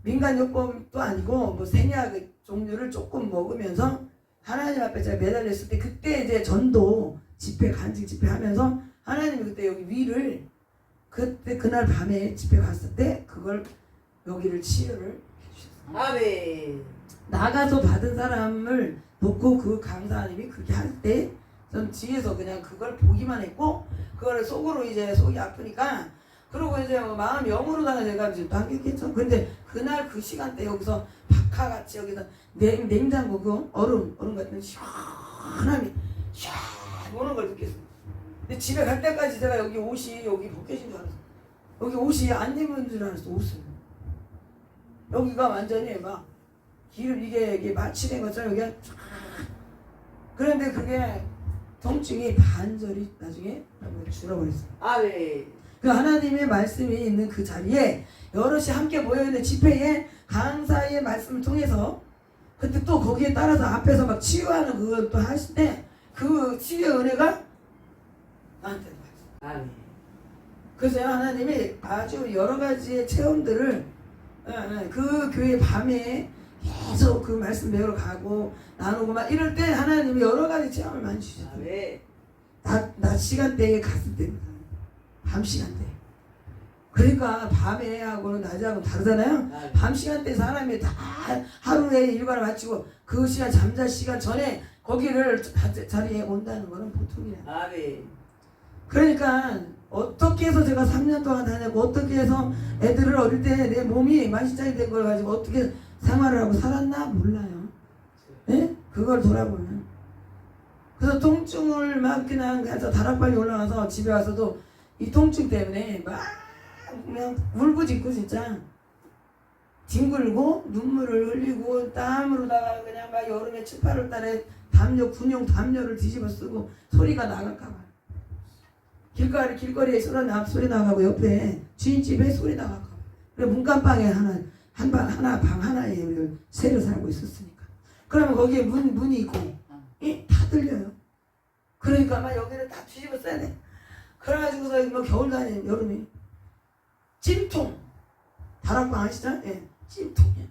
민간요법도 아니고 뭐 생약 종류를 조금 먹으면서 하나님 앞에 제가 매달렸을 때 그때 이제 전도 집회 간증 집회 하면서 하나님이 그때 여기 위를 그때 그날 밤에 집회 갔을 때 그걸 여기를 치료를 해주셨어요. 아멘. 나가서 받은 사람을 놓고 그 강사님이 그렇게 할 때 전 뒤에서 그냥 그걸 보기만 했고 그거를 속으로 이제 속이 아프니까 그러고 이제 뭐 마음 영으로다가 제가 이제 당겼겠죠. 근데 그날 그 시간대 여기서 박하같이 여기서 냉장고 그 얼음 같은 시원함이 샥 오는 걸 느꼈어요. 근데 집에 갈 때까지 제가 여기 옷이 여기 벗겨진 줄 알았어. 여기 옷이 안 입은 줄 알았어. 옷을 여기가 완전히 막 기름 이게 마취된 것처럼 여기가 쫙 그런데 그게 통증이 반절이 나중에 줄어버렸어요. 아멘. 그 하나님의 말씀이 있는 그 자리에 여럿이 함께 모여있는 집회에 강사의 말씀을 통해서 근데 또 거기에 따라서 앞에서 막 치유하는 그걸 또 하실 때 그 치유의 은혜가 나한테 왔어요. 아멘. 그래서 하나님이 아주 여러 가지의 체험들을 그 교회 밤에 계속 그 말씀 배우러 가고 나누고 막 이럴 때 하나님이 여러 가지 체험을 많이 주셨어요. 아멘. 낮 시간대에 갔을 때입니다. 밤 시간대. 그러니까 밤에 하고는 낮하고 다르잖아요. 밤 시간대 사람이 다 하루에 일과를 마치고 그 시간 잠잘 시간 전에 거기를 자리에 온다는 거는 보통이야. 아멘. 그러니까 어떻게 해서 제가 3년 동안 다녔고 어떻게 해서 애들을 어릴 때 내 몸이 만신창이 된 걸 가지고 어떻게 생활을 하고 살았나 몰라요. 예? 그걸 돌아보면. 그래서 통증을 막 그냥 해서 다락방에 올라가서 집에 와서도 이 통증 때문에 막 그냥 울부짖고 진짜 뒹굴고 눈물을 흘리고 땀으로다가 그냥 막 여름에 7, 8월 달에 담요 군용 담요를 뒤집어 쓰고 소리가 나갈까 봐 길거리에 소리 나가고 옆에 주인집에 소리 나갈까 봐 그래 문간방에 방 하나에 우리 새로 살고 있었으니까 그러면 거기에 문이 있고 다 들려요. 그러니까 막 여기를 다 뒤집어 써야 돼. 그래가지고서 뭐 겨울 다니는 여름에 찜통 다락방 아시죠? 예, 찜통이야.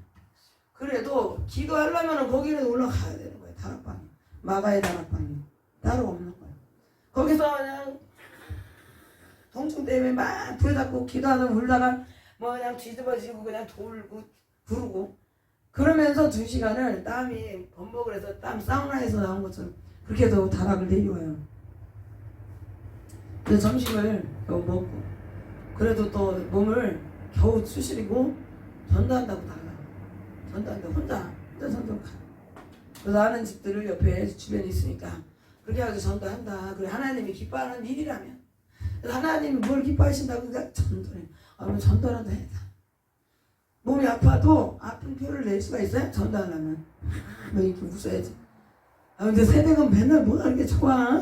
그래도 기도하려면 거기는 올라가야 되는 거예요. 다락방이 마가의 다락방이 따로 없는 거예요. 거기서 그냥 통증 때문에 막 부여잡고 기도하다 울다가 뭐 그냥 뒤집어지고 그냥 돌고 부르고 그러면서 2시간을 땀이 범벅을 해서 땀 사우나에서 나온 것처럼 그렇게 해서 다락을 내려와요. 그래서 점심을 겨우 먹고 그래도 또 몸을 겨우 추스리고 전도한다고 나가요. 전도한다고 혼자 전도 가. 그래서 아는 집들을 옆에 주변에 있으니까 그렇게 해서 전도한다. 그래 하나님이 기뻐하는 일이라면 그래서 하나님이 뭘 기뻐하신다고 그러니까 전도해. 그럼 전도라도 해야 돼. 몸이 아파도 아픈 표를 낼 수가 있어요? 전도하려면 뭐 이렇게 웃어야지. 근데 새벽은 맨날 뭐가 이렇게 좋아.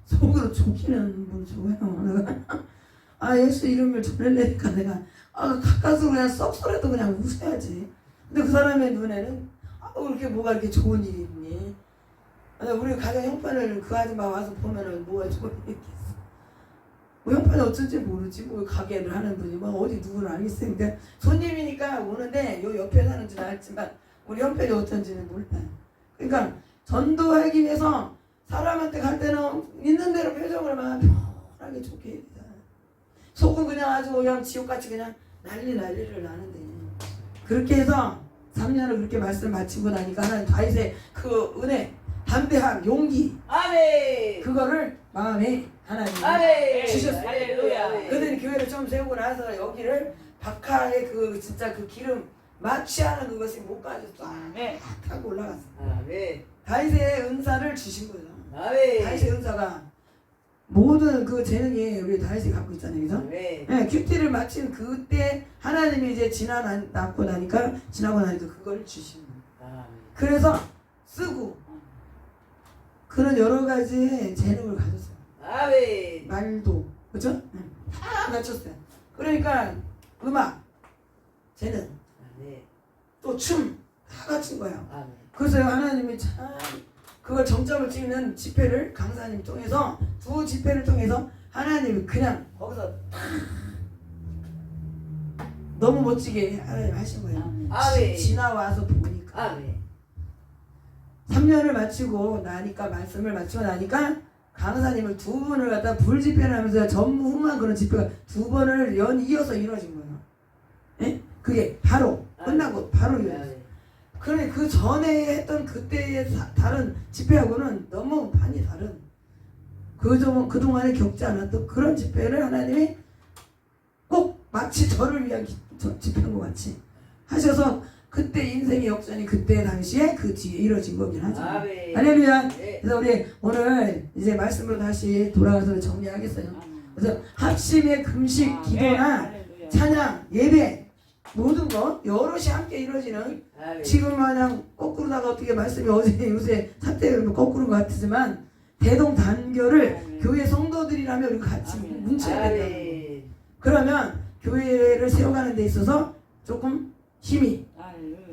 속으로 좋기는 뭘 좋아요. 내가 예수 이름을 전하려니까 내가 가까스로 그냥 썩소리도 그냥 웃어야지. 근데 그 사람의 눈에는 그렇게 뭐가 이렇게 좋은 일이 있니? 우리 가정 형편을 그 아줌마 와서 보면은 뭐가 좋은 일이 있겠어. 뭐 형편이 어쩐지 모르지 뭐 가게를 하는 분이 뭐 어디 누구를 알겠어요. 근데 손님이니까 오는데 요 옆에 사는 줄 알지만 우리 형편이 어쩐지는 몰라요. 그러니까 전도하기 위해서 사람한테 갈 때는 있는 대로 표정을 막 편하게 좋게 해야 돼. 속은 그냥 아주 그냥 지옥같이 그냥 난리를 나는데 그렇게 해서 3년을 그렇게 말씀 마치고 나니까 하나님 다윗의 그 은혜 담대함 용기 아멘. 그거를 마음에 하나님이 아멘. 주셨어요. 할렐루야. 그들이 교회를 좀 세우고 나서 여기를 박하의 그 진짜 그 기름 마취하는 그것이 목까지 쫙 타고 올라갔어. 아멘. 다윗의 은사를 주신 거죠. 아멘. 다윗의 은사가 모든 그 재능이 우리 다윗이 갖고 있잖아요, 그죠? 아멘. 네, 큐티를 마친 그때 하나님이 이제 지나고 나니까 그걸 주신 거예요. 아멘. 그래서 쓰고 그런 여러 가지 재능을 가졌어요. 아멘. 말도 그죠? 다 갖췄어요. 그러니까 음악, 재능, 아멘. 또 춤 다 갖춘 거예요. 아멘. 그래서 하나님이 참 그걸 정점을 찍는 집회를 강사님 통해서 두 집회를 통해서 하나님이 그냥 거기서 너무 멋지게 하나님 하신 거예요. 아멘. 지나와서 보니까 아멘. 3년을 마치고 나니까 말씀을 마치고 나니까 강사님을 두 분을 갖다 불집회를 하면서 전무후무한 그런 집회가 두 번을 이어서 이루어진 거예요. 예? 그게 바로 끝나고 바로 이루어졌어요. 아멘. 그런데 그 전에 했던 그때의 다른 집회하고는 너무 많이 다른 그동안에 겪지 않았던 그런 집회를 하나님이 꼭 마치 저를 위한 집회인 것 같이 하셔서 그때 인생의 역전이 그때 당시에 그 뒤에 이루어진 거긴 하죠. 아멘. 할렐루야. 네. 그래서 우리 오늘 이제 말씀으로 다시 돌아가서 정리하겠어요. 그래서 합심의 금식, 기도나 찬양, 예배 모든 거 여럿이 함께 이루어지는 아멘. 지금 마냥 거꾸로다가 어떻게 말씀이 어제 요새 사태가 거꾸로인 것 같지만 대동단결을 교회 성도들이라면 우리 같이 뭉쳐야 된다. 아멘. 그러면 교회를 세워가는 데 있어서 조금 힘이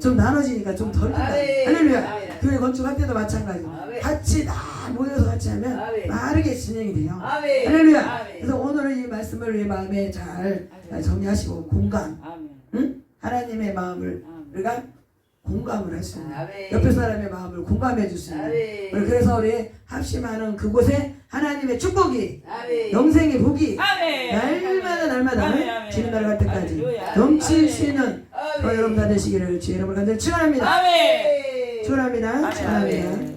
좀 나눠지니까 좀 덜 든다. 아멘. 할렐루야. 아멘. 교회 건축할 때도 마찬가지고 아멘. 같이 다 모여서 같이 하면 아멘. 빠르게 진행이 돼요. 아멘. 할렐루야. 아멘. 그래서 오늘은 이 말씀을 내 마음에 잘 정리하시고 공감, 응? 하나님의 마음을 우리가 공감을 할 수 있는 아멘. 옆에 사람의 마음을 공감해 줄 수 있는 아멘. 그래서 우리 합심하는 그곳에 하나님의 축복이 아멘. 영생의 복이 아멘. 날마다 아멘, 아멘. 지는 날 갈 때까지 할렐루야. 넘칠 수 있는 아멘. 여러분 다 되시기를 주의 이름으로 간절히 축원합니다. 아멘. 축원합니다. 아멘. 축원합니다.